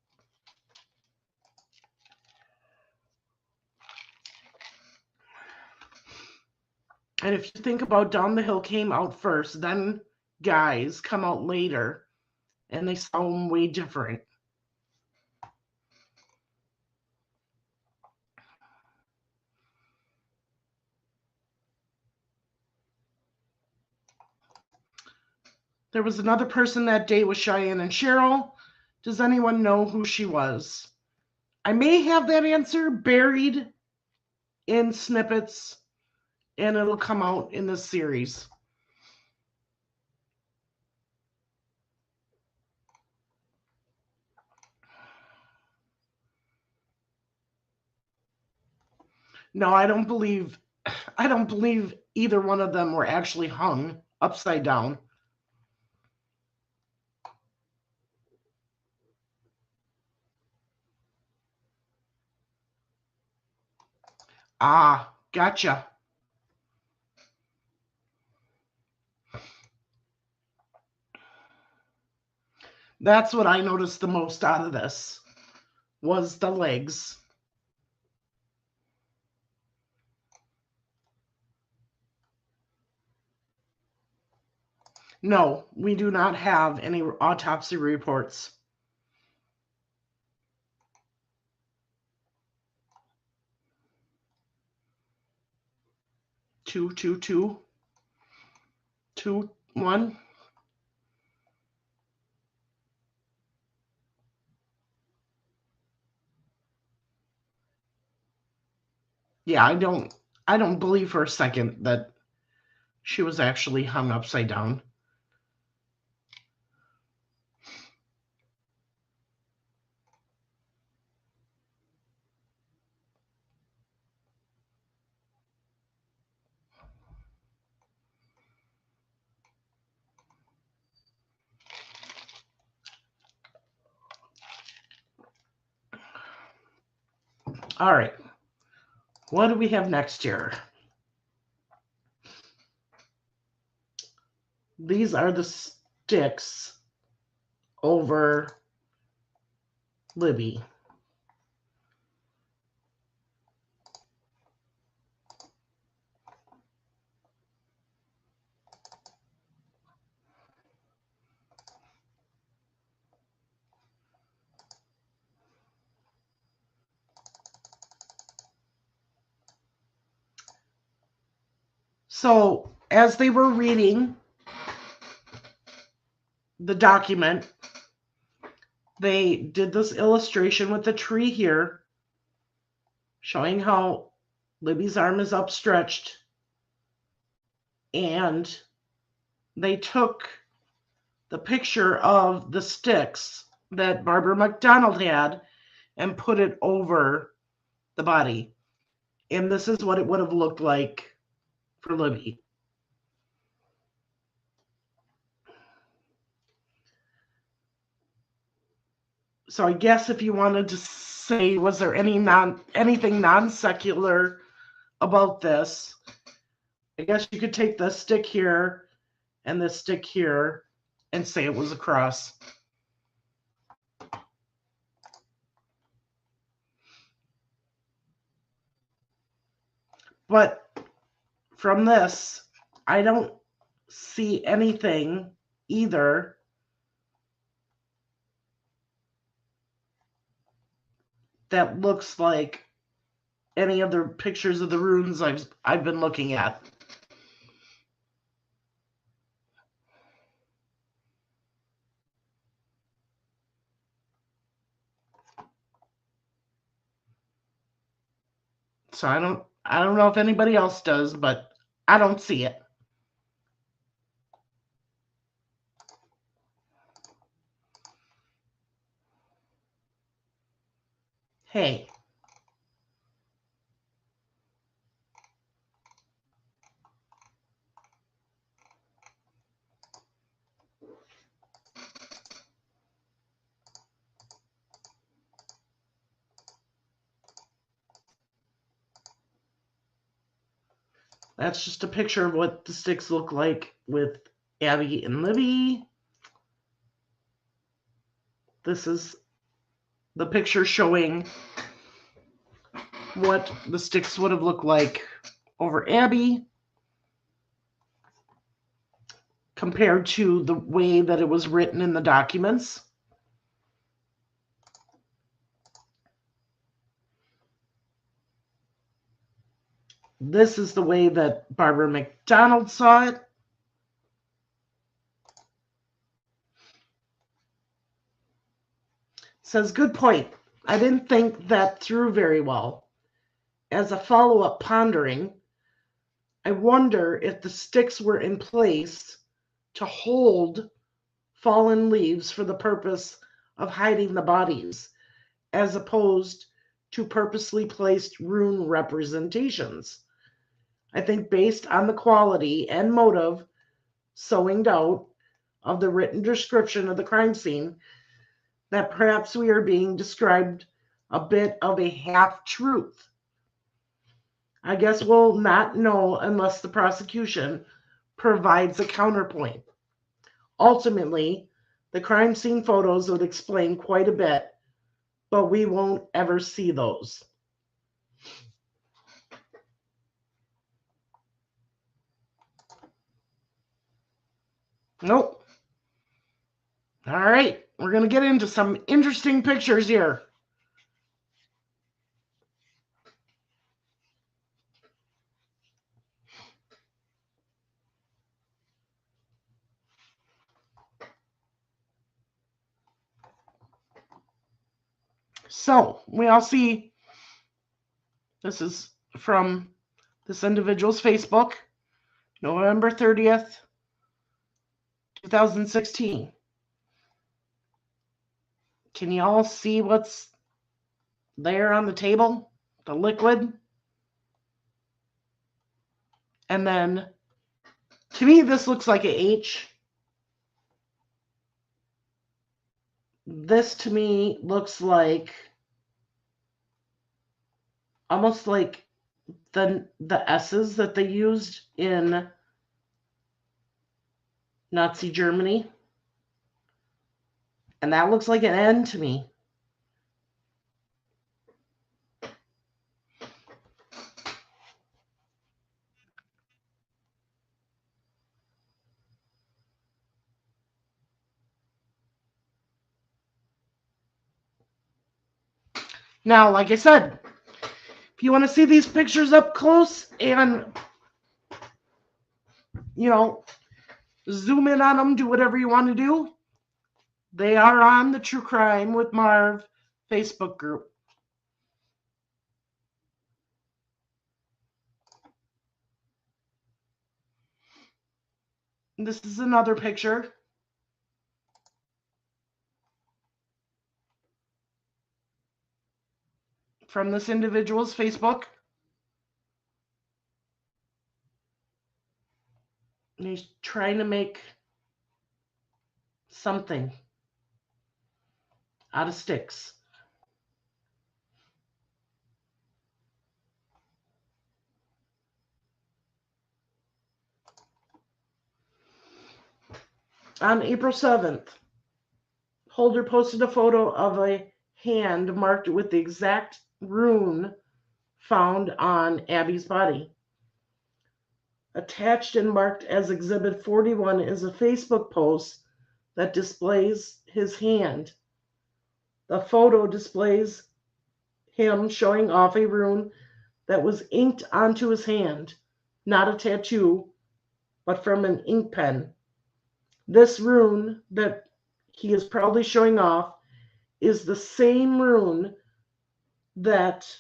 And if you think about Down the Hill came out first, then Guys come out later, and they sound way different. There was another person that day with Cheyenne and Cheryl. Does anyone know who she was? I may have that answer buried in snippets, and it'll come out in this series. No, I don't believe either one of them were actually hung upside down. Ah, gotcha. That's what I noticed the most out of this, was the legs. No, we do not have any autopsy reports. Two, two, two, 2, 1. Yeah, I don't believe for a second that she was actually hung upside down. All right. What do we have next here? These are the sticks over Libby. So, as they were reading the document, they did this illustration with the tree here, showing how Libby's arm is upstretched, and they took the picture of the sticks that Barbara McDonald had and put it over the body. And this is what it would have looked like for Libby. So I guess if you wanted to say, was there anything non-secular about this? I guess you could take this stick here and this stick here and say it was a cross. But from this, I don't see anything either that looks like any other pictures of the runes I've been looking at. So I don't know if anybody else does, but I don't see it. Hey. That's just a picture of what the sticks look like with Abby and Libby. This is the picture showing what the sticks would have looked like over Abby compared to the way that it was written in the documents. This is the way that Barbara McDonald saw it. Says, good point. I didn't think that through very well. As a follow-up pondering, I wonder if the sticks were in place to hold fallen leaves for the purpose of hiding the bodies, as opposed to purposely placed rune representations. I think based on the quality and motive, sowing doubt, of the written description of the crime scene, that perhaps we are being described a bit of a half-truth. I guess we'll not know unless the prosecution provides a counterpoint. Ultimately, the crime scene photos would explain quite a bit, but we won't ever see those. Nope. All right, we're going to get into some interesting pictures here. So, we all see, this is from this individual's Facebook, November 30th, 2016. Can you all see what's there on the table? The liquid? And then, to me, this looks like a H. This, to me, looks like, almost like the S's that they used in Nazi Germany. And that looks like an N to me. Now, like I said, if you want to see these pictures up close and, you know, zoom in on them, do whatever you want to do, they are on the True Crime with Marv Facebook group. This is another picture from this individual's Facebook. And he's trying to make something out of sticks. On April 7th, Holder posted a photo of a hand marked with the exact rune found on Abby's body. Attached and marked as Exhibit 41 is a Facebook post that displays his hand. The photo displays him showing off a rune that was inked onto his hand, not a tattoo, but from an ink pen. This rune that he is proudly showing off is the same rune that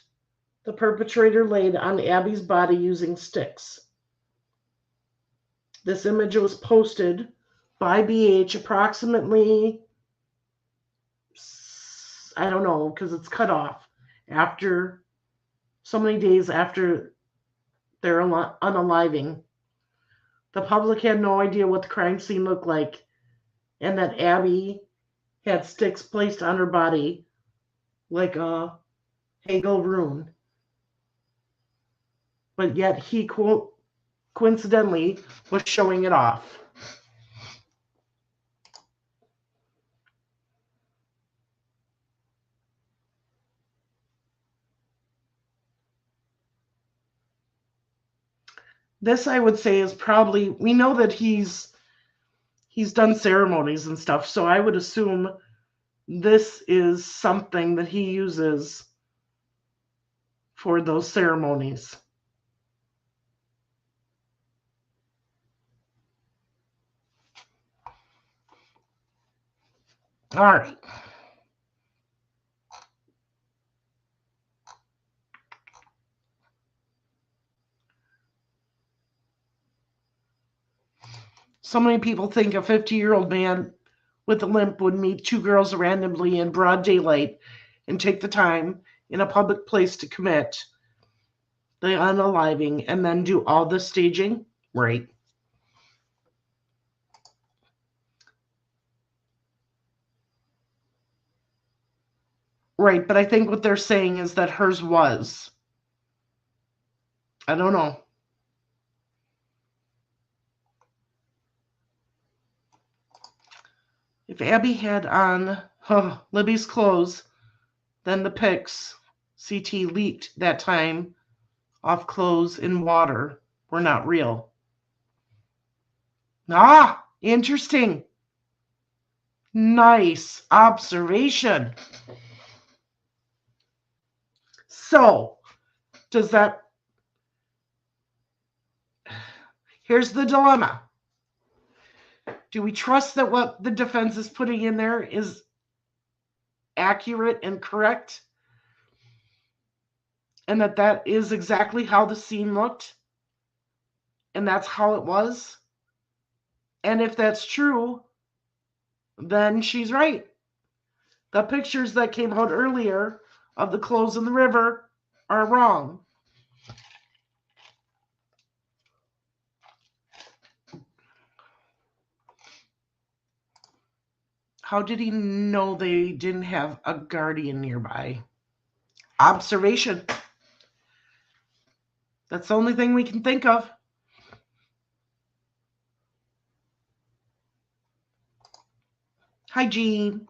the perpetrator laid on Abby's body using sticks. This image was posted by BH approximately, I don't know, because it's cut off after so many days after their unaliving. The public had no idea what the crime scene looked like and that Abby had sticks placed on her body like a Hegel rune. But yet he coincidentally was showing it off. This, I would say, is probably, we know that he's done ceremonies and stuff, so I would assume this is something that he uses for those ceremonies. All right. So many people think a 50-year-old man with a limp would meet two girls randomly in broad daylight and take the time in a public place to commit the unaliving and then do all the staging? Right. Right, but I think what they're saying is that hers was. I don't know. If Abby had on Libby's clothes, then the pics CT leaked that time off clothes in water were not real. Ah! Interesting. Nice observation. So, does that... Here's the dilemma. Do we trust that what the defense is putting in there is accurate and correct? And that is exactly how the scene looked? And that's how it was? And if that's true, then she's right. The pictures that came out earlier of the clothes in the river are wrong. How did he know they didn't have a guardian nearby? Observation. That's the only thing we can think of. Hi, Jean.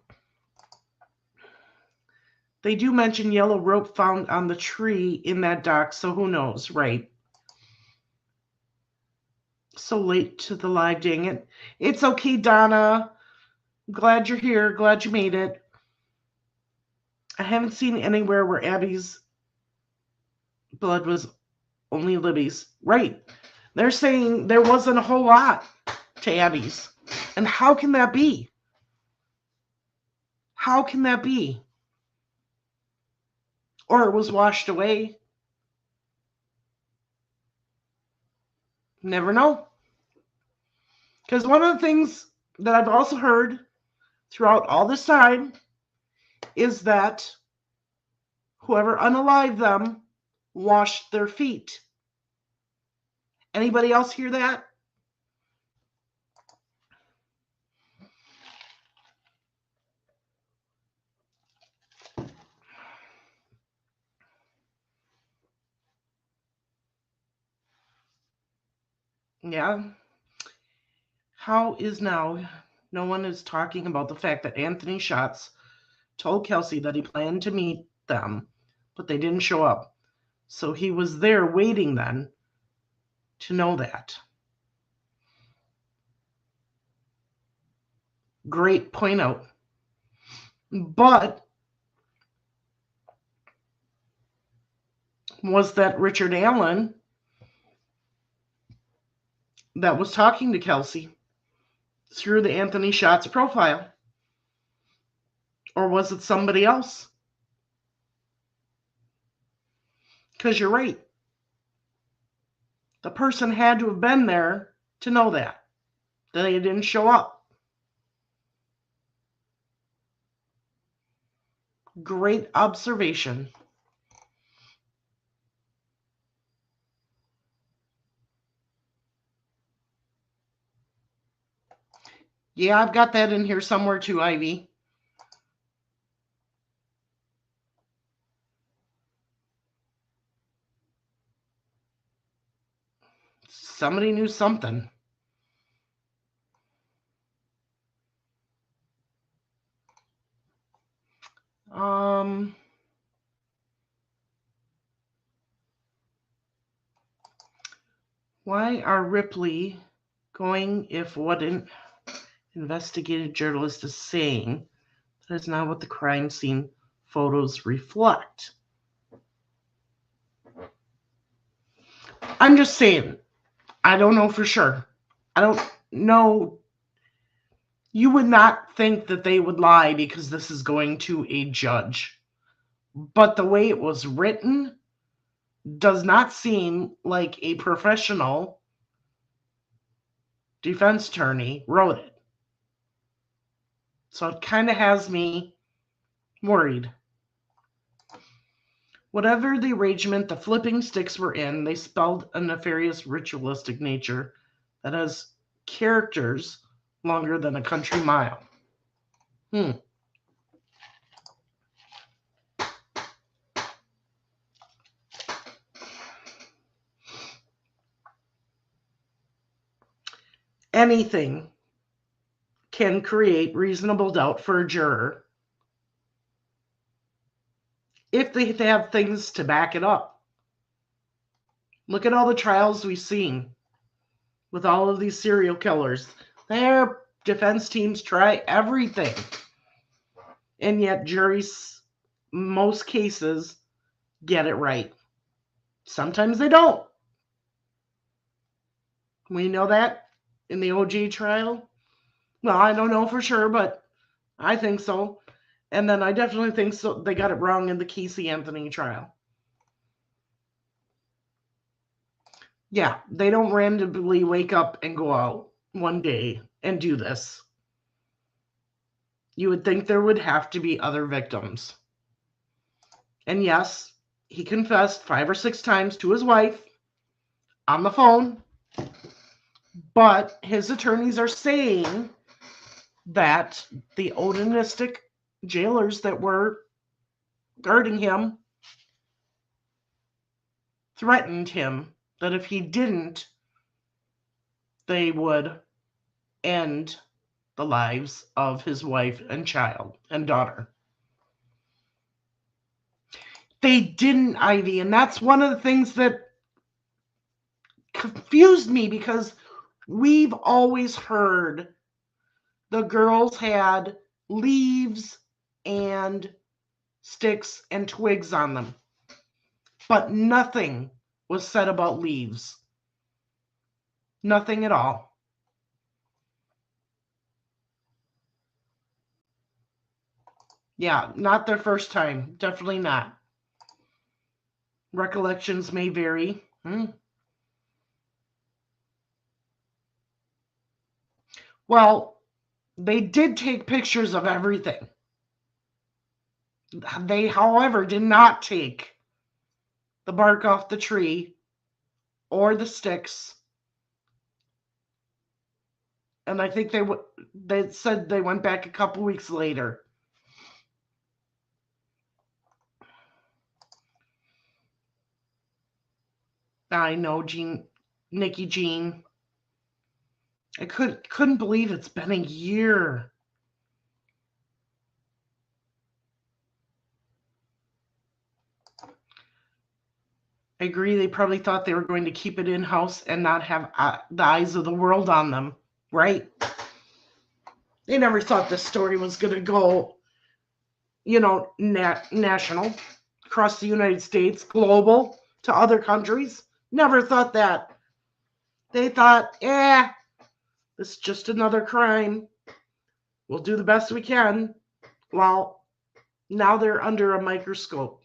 They do mention yellow rope found on the tree in that dock, so who knows, right? So late to the live, dang it. It's okay, Donna. Glad you're here. Glad you made it. I haven't seen anywhere where Abby's blood was only Libby's. Right. They're saying there wasn't a whole lot to Abby's. And how can that be? How can that be? Or it was washed away. Never know. Because one of the things that I've also heard throughout all this time is that whoever unalived them washed their feet. Anybody else hear that? Yeah. How is now? No one is talking about the fact that Anthony Schatz told Kelsey that he planned to meet them, but they didn't show up. So he was there waiting then to know that. Great point out. But was that Richard Allen that was talking to Kelsey through the Anthony Schatz profile? Or was it somebody else? Because you're right. The person had to have been there to know that they didn't show up. Great observation. Yeah, I've got that in here somewhere too, Ivy. Somebody knew something. Why are Ripley going if what an investigative journalist is saying? That is not what the crime scene photos reflect. I'm just saying. I don't know for sure. I don't know. You would not think that they would lie because this is going to a judge. But the way it was written does not seem like a professional defense attorney wrote it. So it kind of has me worried. Whatever the arrangement the flipping sticks were in, they spelled a nefarious ritualistic nature that has characters longer than a country mile. Anything can create reasonable doubt for a juror if they have things to back it up. Look at all the trials we've seen with all of these serial killers. Their defense teams try everything. And yet juries, most cases, get it right. Sometimes they don't. We know that in the OJ trial. Well, I don't know for sure, but I think so. And then I definitely think so. They got it wrong in the Casey Anthony trial. Yeah, they don't randomly wake up and go out one day and do this. You would think there would have to be other victims. And yes, he confessed 5 or 6 times to his wife on the phone. But his attorneys are saying that the odinistic jailers that were guarding him threatened him that if he didn't, they would end the lives of his wife and child and daughter. They didn't, Ivy, and that's one of the things that confused me, because we've always heard the girls had leaves and sticks and twigs on them, but nothing was said about leaves. Nothing at all. Yeah, not their first time. Definitely not. Recollections may vary. Well, they did take pictures of everything. They, however, did not take the bark off the tree or the sticks. And I think they said they went back a couple weeks later. I know, Nikki Jean. I couldn't believe it's been a year. I agree. They probably thought they were going to keep it in-house and not have the eyes of the world on them, right? They never thought this story was going to go, national, across the United States, global, to other countries. Never thought that. They thought, this is just another crime. We'll do the best we can. Well, now they're under a microscope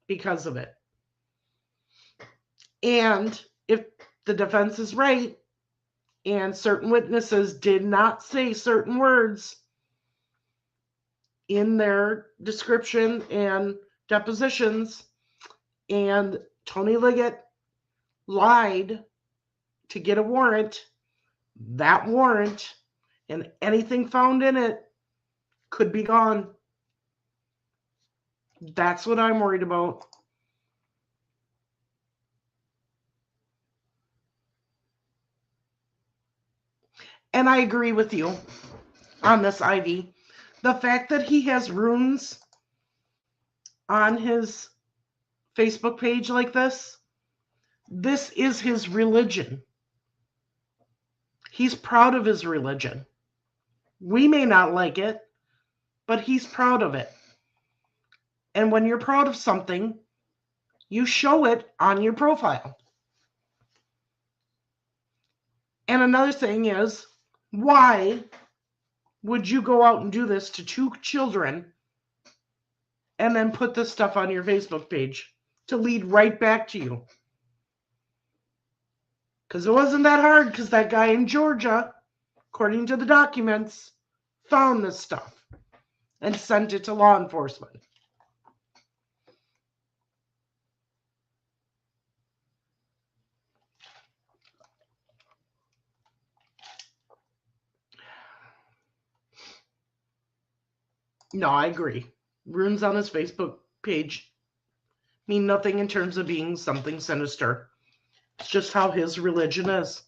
because of it. And if the defense is right, and certain witnesses did not say certain words in their description and depositions, and Tony Liggett lied to get a warrant, that warrant and anything found in it could be gone. That's what I'm worried about. And I agree with you on this, Ivy. The fact that he has runes on his Facebook page like this is his religion. He's proud of his religion. We may not like it, but he's proud of it. And when you're proud of something, you show it on your profile. And another thing is, why would you go out and do this to 2 children and then put this stuff on your Facebook page to lead right back to you? Because it wasn't that hard, because that guy in Georgia, according to the documents, found this stuff and sent it to law enforcement. No, I agree. Runes on his Facebook page mean nothing in terms of being something sinister. It's just how his religion is.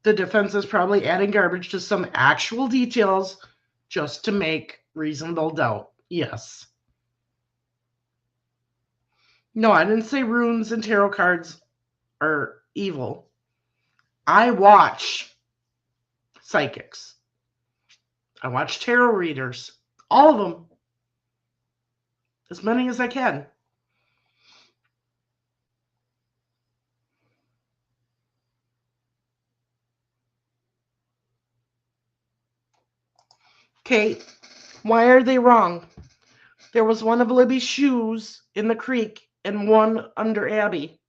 The defense is probably adding garbage to some actual details just to make reasonable doubt. Yes. No, I didn't say runes and tarot cards are evil. I watch psychics. I watch tarot readers. All of them. As many as I can. Okay, why are they wrong? There was one of Libby's shoes in the creek and one under Abby.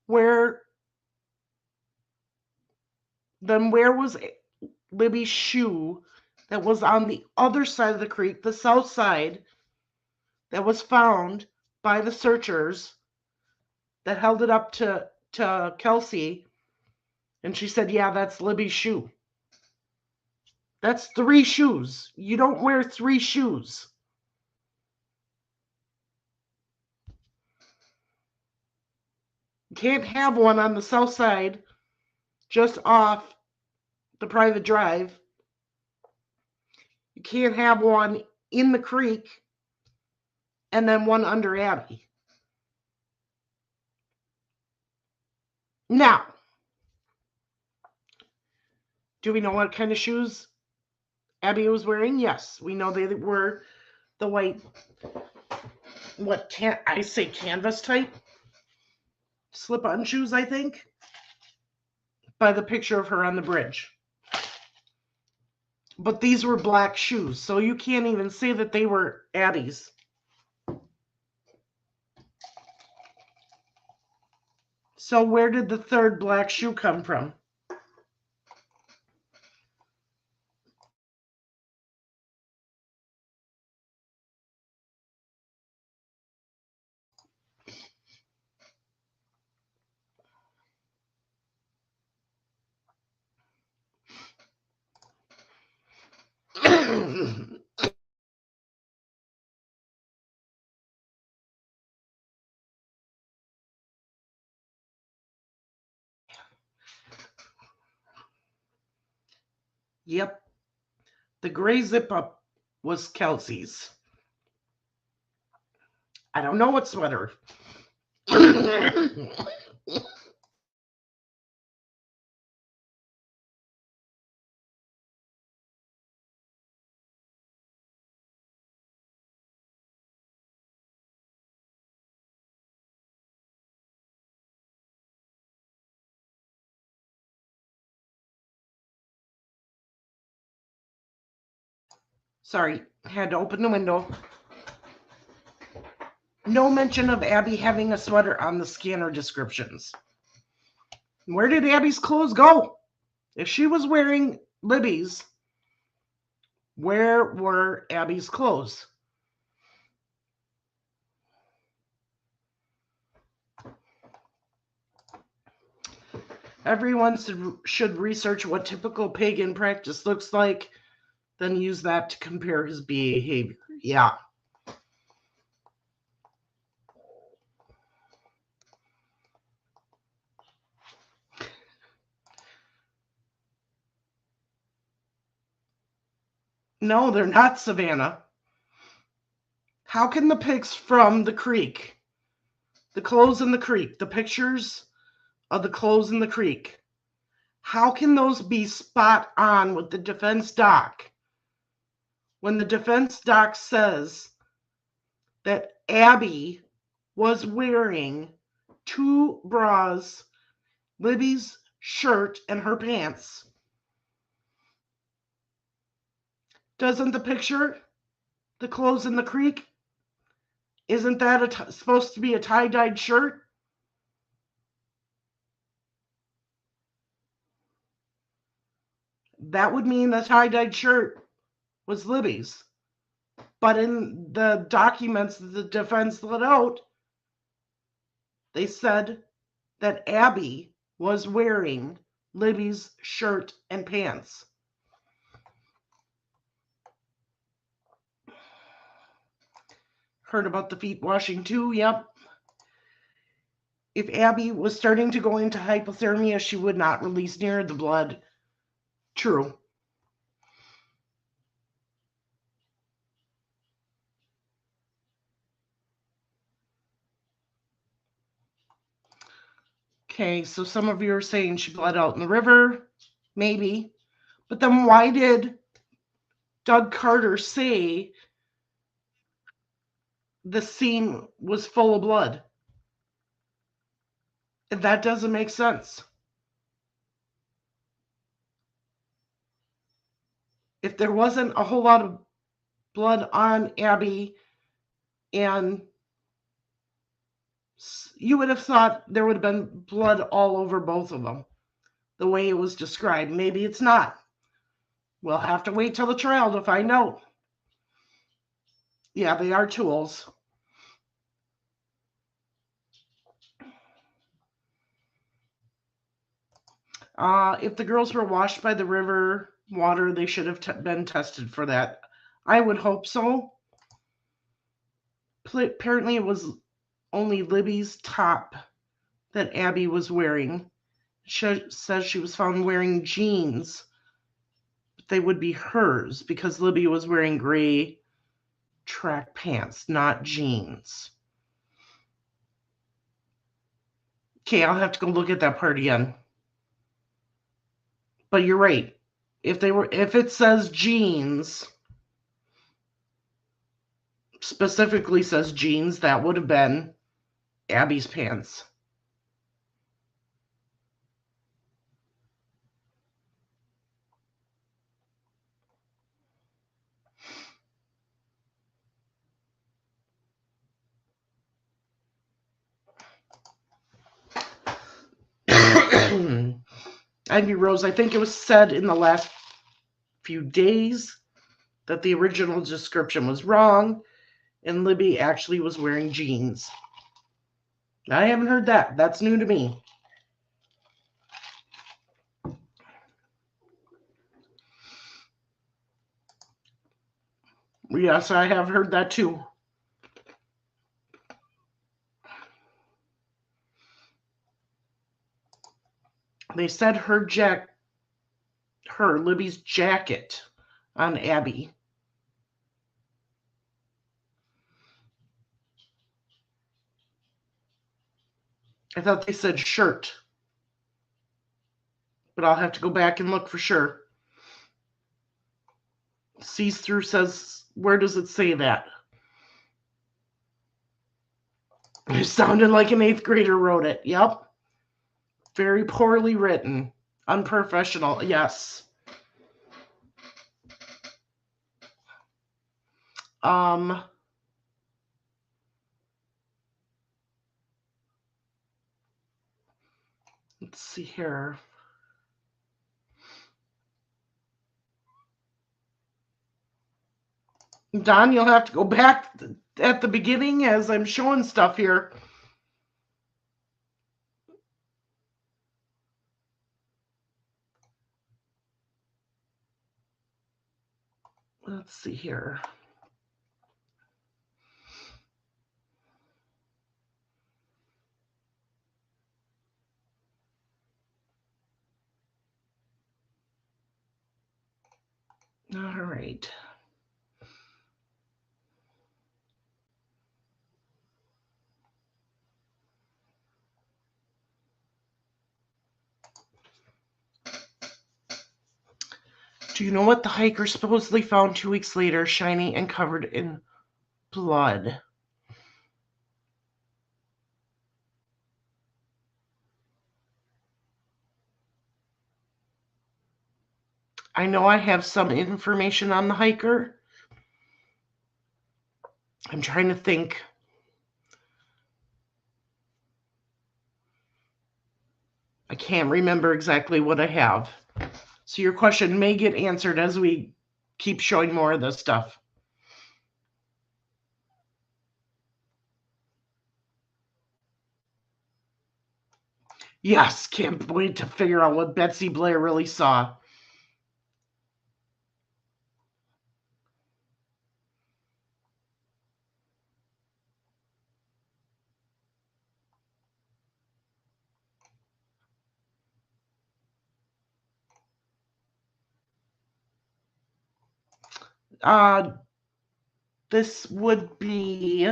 Where was Libby's shoe that was on the other side of the creek, the south side, that was found by the searchers that held it up to Kelsey, and she said, yeah, that's Libby's shoe. That's 3 shoes. You don't wear 3 shoes. You can't have one on the south side just off the private drive. You can't have one in the creek and then one under Abby. Now, do we know what kind of shoes Abby was wearing? Yes, we know they were the white, I say canvas type slip-on shoes, I think, by the picture of her on the bridge. But these were black shoes, so you can't even say that they were Abby's. So where did the 3rd black shoe come from? Yep. The gray zip-up was Kelsey's. I don't know what sweater. Sorry, had to open the window. No mention of Abby having a sweater on the scanner descriptions. Where did Abby's clothes go? If she was wearing Libby's, where were Abby's clothes? Everyone should research what typical pagan practice looks like, then use that to compare his behavior. Yeah. No, they're not, Savannah. How can the pics from the creek, the clothes in the creek, the pictures of the clothes in the creek, how can those be spot on with the defense doc when the defense doc says that Abby was wearing 2 bras, Libby's shirt, and her pants? Doesn't the picture, the clothes in the creek, isn't that supposed to be a tie-dyed shirt? That would mean the tie-dyed shirt was Libby's. But in the documents that the defense let out, they said that Abby was wearing Libby's shirt and pants. Heard about the feet washing too? Yep. If Abby was starting to go into hypothermia, she would not release near the blood. True. Okay, so some of you are saying she bled out in the river. Maybe. But then why did Doug Carter say the scene was full of blood? That doesn't make sense. If there wasn't a whole lot of blood on Abby, and you would have thought there would have been blood all over both of them, the way it was described. Maybe it's not. We'll have to wait till the trial to find out. Yeah, they are tools. If the girls were washed by the river water, they should have been tested for that. I would hope so. Apparently, it was only Libby's top that Abby was wearing. She says she was found wearing jeans, but they would be hers because Libby was wearing gray track pants, not jeans. Okay, I'll have to go look at that part again. But you're right. If it says jeans, specifically says jeans, that would have been Abby's pants. Ivy Rose, I think it was said in the last few days that the original description was wrong and Libby actually was wearing jeans. I haven't heard that. That's new to me. Yes, I have heard that too. They said Libby's jacket on Abby. I thought they said shirt, but I'll have to go back and look for sure. Sees through says, where does it say that? It sounded like an 8th grader wrote it. Yep. Very poorly written. Unprofessional. Yes. Let's see here. Don, you'll have to go back at the beginning as I'm showing stuff here. Let's see here. All right. Do you know what the hiker supposedly found 2 weeks later, shiny and covered in blood? I know I have some information on the hiker. I'm trying to think. I can't remember exactly what I have. So your question may get answered as we keep showing more of this stuff. Yes, can't wait to figure out what Betsy Blair really saw. This would be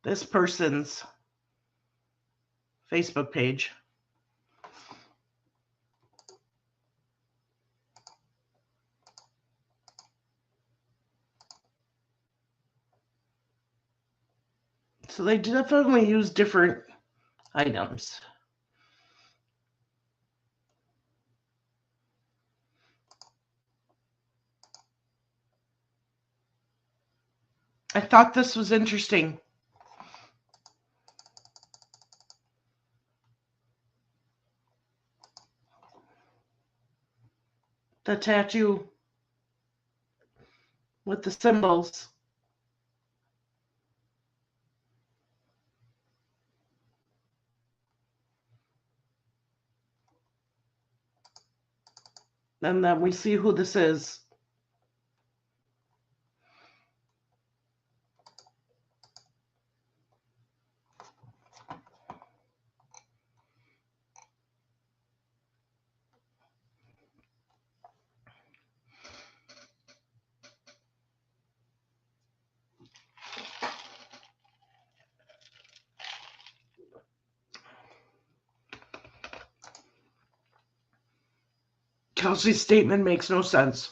this person's Facebook page. So they definitely use different items. I thought this was interesting. The tattoo with the symbols. And then we see who this is. Kelsey's statement makes no sense.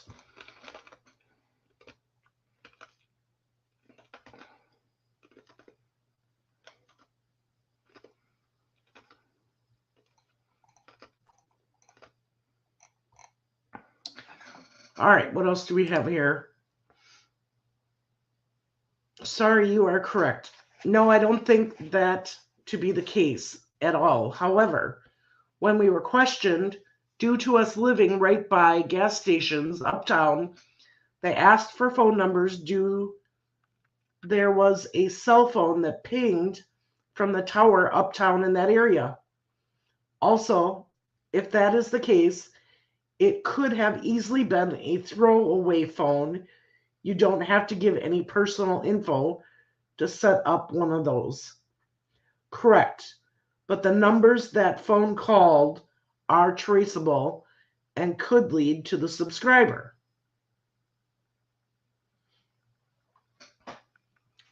All right, what else do we have here? Sorry, you are correct. No, I don't think that to be the case at all. However, when we were questioned, due to us living right by gas stations uptown, they asked for phone numbers there was a cell phone that pinged from the tower uptown in that area. Also, if that is the case, it could have easily been a throwaway phone. You don't have to give any personal info to set up one of those. Correct. But the numbers that phone called are traceable and could lead to the subscriber.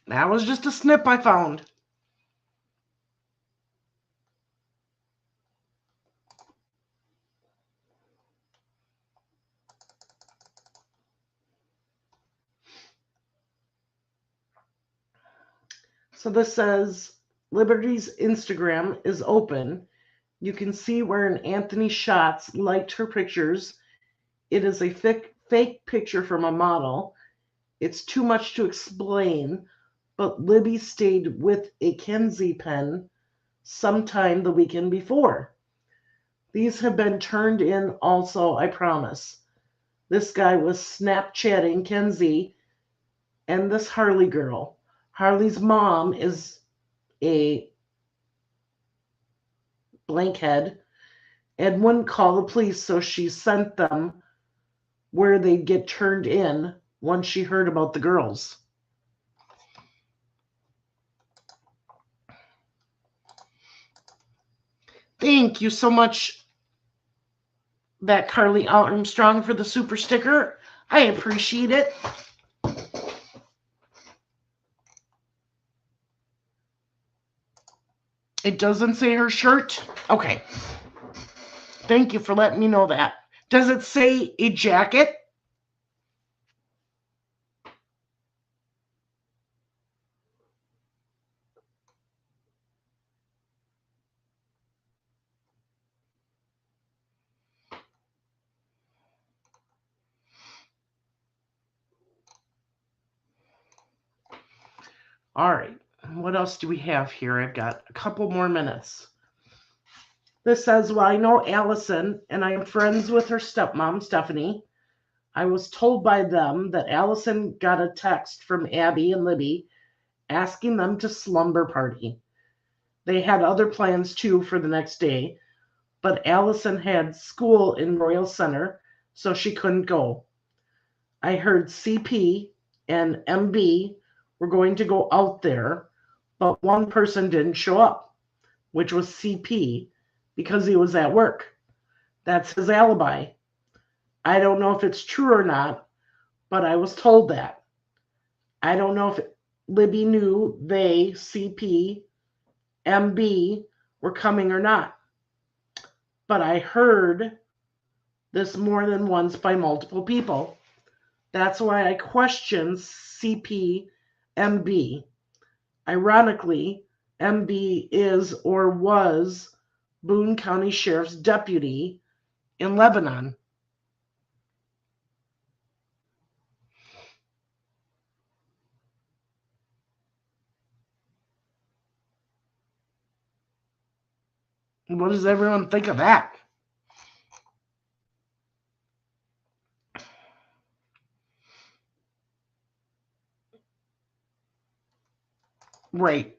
That was just a snip I found. So this says Liberty's Instagram is open. You can see where Anthony Shots liked her pictures. It is a fake picture from a model. It's too much to explain, but Libby stayed with a Kenzie pen sometime the weekend before. These have been turned in also, I promise. This guy was Snapchatting Kenzie and this Harley girl. Harley's mom is a blankhead and wouldn't call the police, so she sent them where they'd get turned in once she heard about the girls. Thank you so much, that Carly Armstrong, for the super sticker. I appreciate it. It doesn't say her shirt? Okay. Thank you for letting me know that. Does it say a jacket? All right. What else do we have here? I've got a couple more minutes. This says, well, I know Allison, and I am friends with her stepmom, Stephanie. I was told by them that Allison got a text from Abby and Libby asking them to slumber party. They had other plans too for the next day, but Allison had school in Royal Center, so she couldn't go. I heard CP and MB were going to go out there, but one person didn't show up, which was CP, because he was at work. That's his alibi. I don't know if it's true or not, but I was told that. I don't know Libby knew they, CP, MB, were coming or not. But I heard this more than once by multiple people. That's why I questioned CP, MB. Ironically, MB is or was Boone County Sheriff's deputy in Lebanon. What does everyone think of that? Right.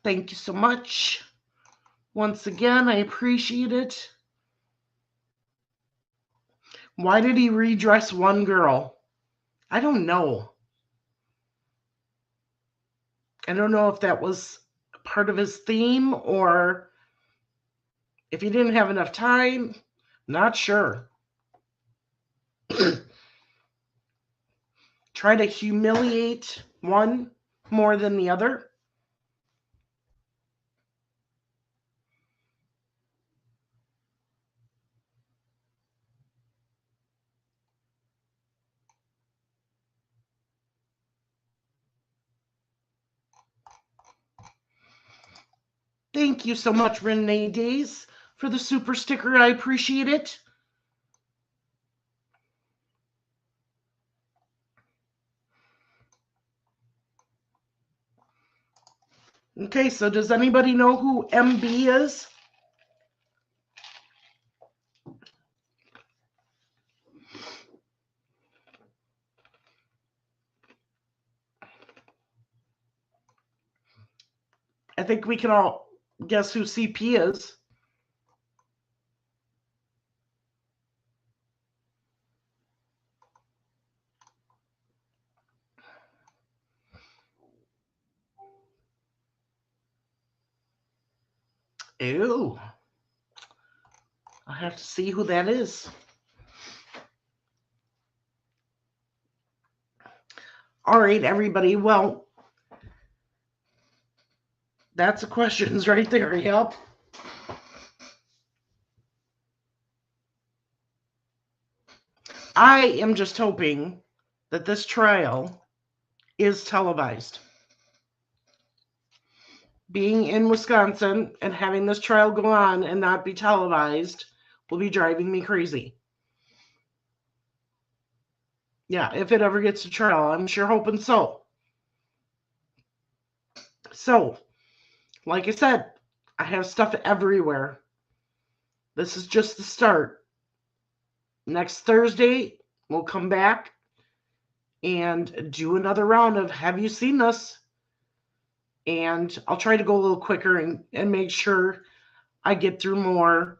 Thank you so much. Once again, I appreciate it. Why did he redress one girl? I don't know. I don't know if that was part of his theme or if he didn't have enough time. Not sure. Try to humiliate one more than the other. Thank you so much, Renee Days, for the super sticker. I appreciate it. Okay, so does anybody know who MB is? I think we can all guess who CP is. Ew. I have to see who that is. All right, everybody. Well, that's the questions right there. Yep. I am just hoping that this trial is televised. Being in Wisconsin and having this trial go on and not be televised will be driving me crazy. Yeah, if it ever gets to trial, I'm sure hoping so. So, like I said, I have stuff everywhere. This is just the start. Next Thursday, we'll come back and do another round of Have You Seen This? And I'll try to go a little quicker and make sure I get through more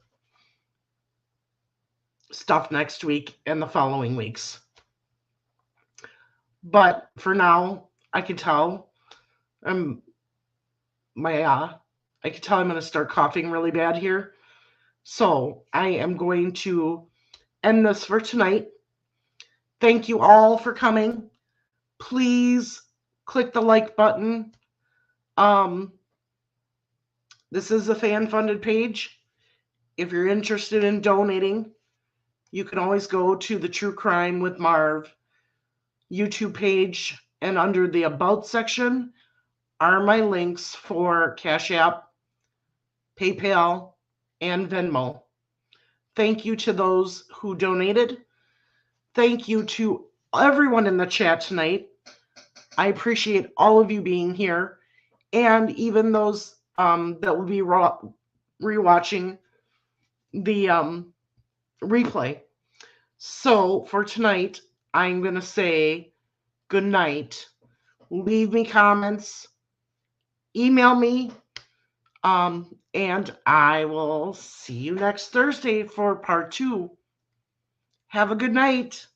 stuff next week and the following weeks. But for now, I can tell I'm going to start coughing really bad here. So I am going to end this for tonight. Thank you all for coming. Please click the like button. This is a fan-funded page. If you're interested in donating, you can always go to the True Crime with Marv YouTube page, and under the About section are my links for Cash App, PayPal, and Venmo. Thank you to those who donated. Thank you to everyone in the chat tonight. I appreciate all of you being here, and even those that will be rewatching the replay. So for tonight, I'm going to say good night. Leave me comments, email me, and I will see you next Thursday for part 2. Have a good night.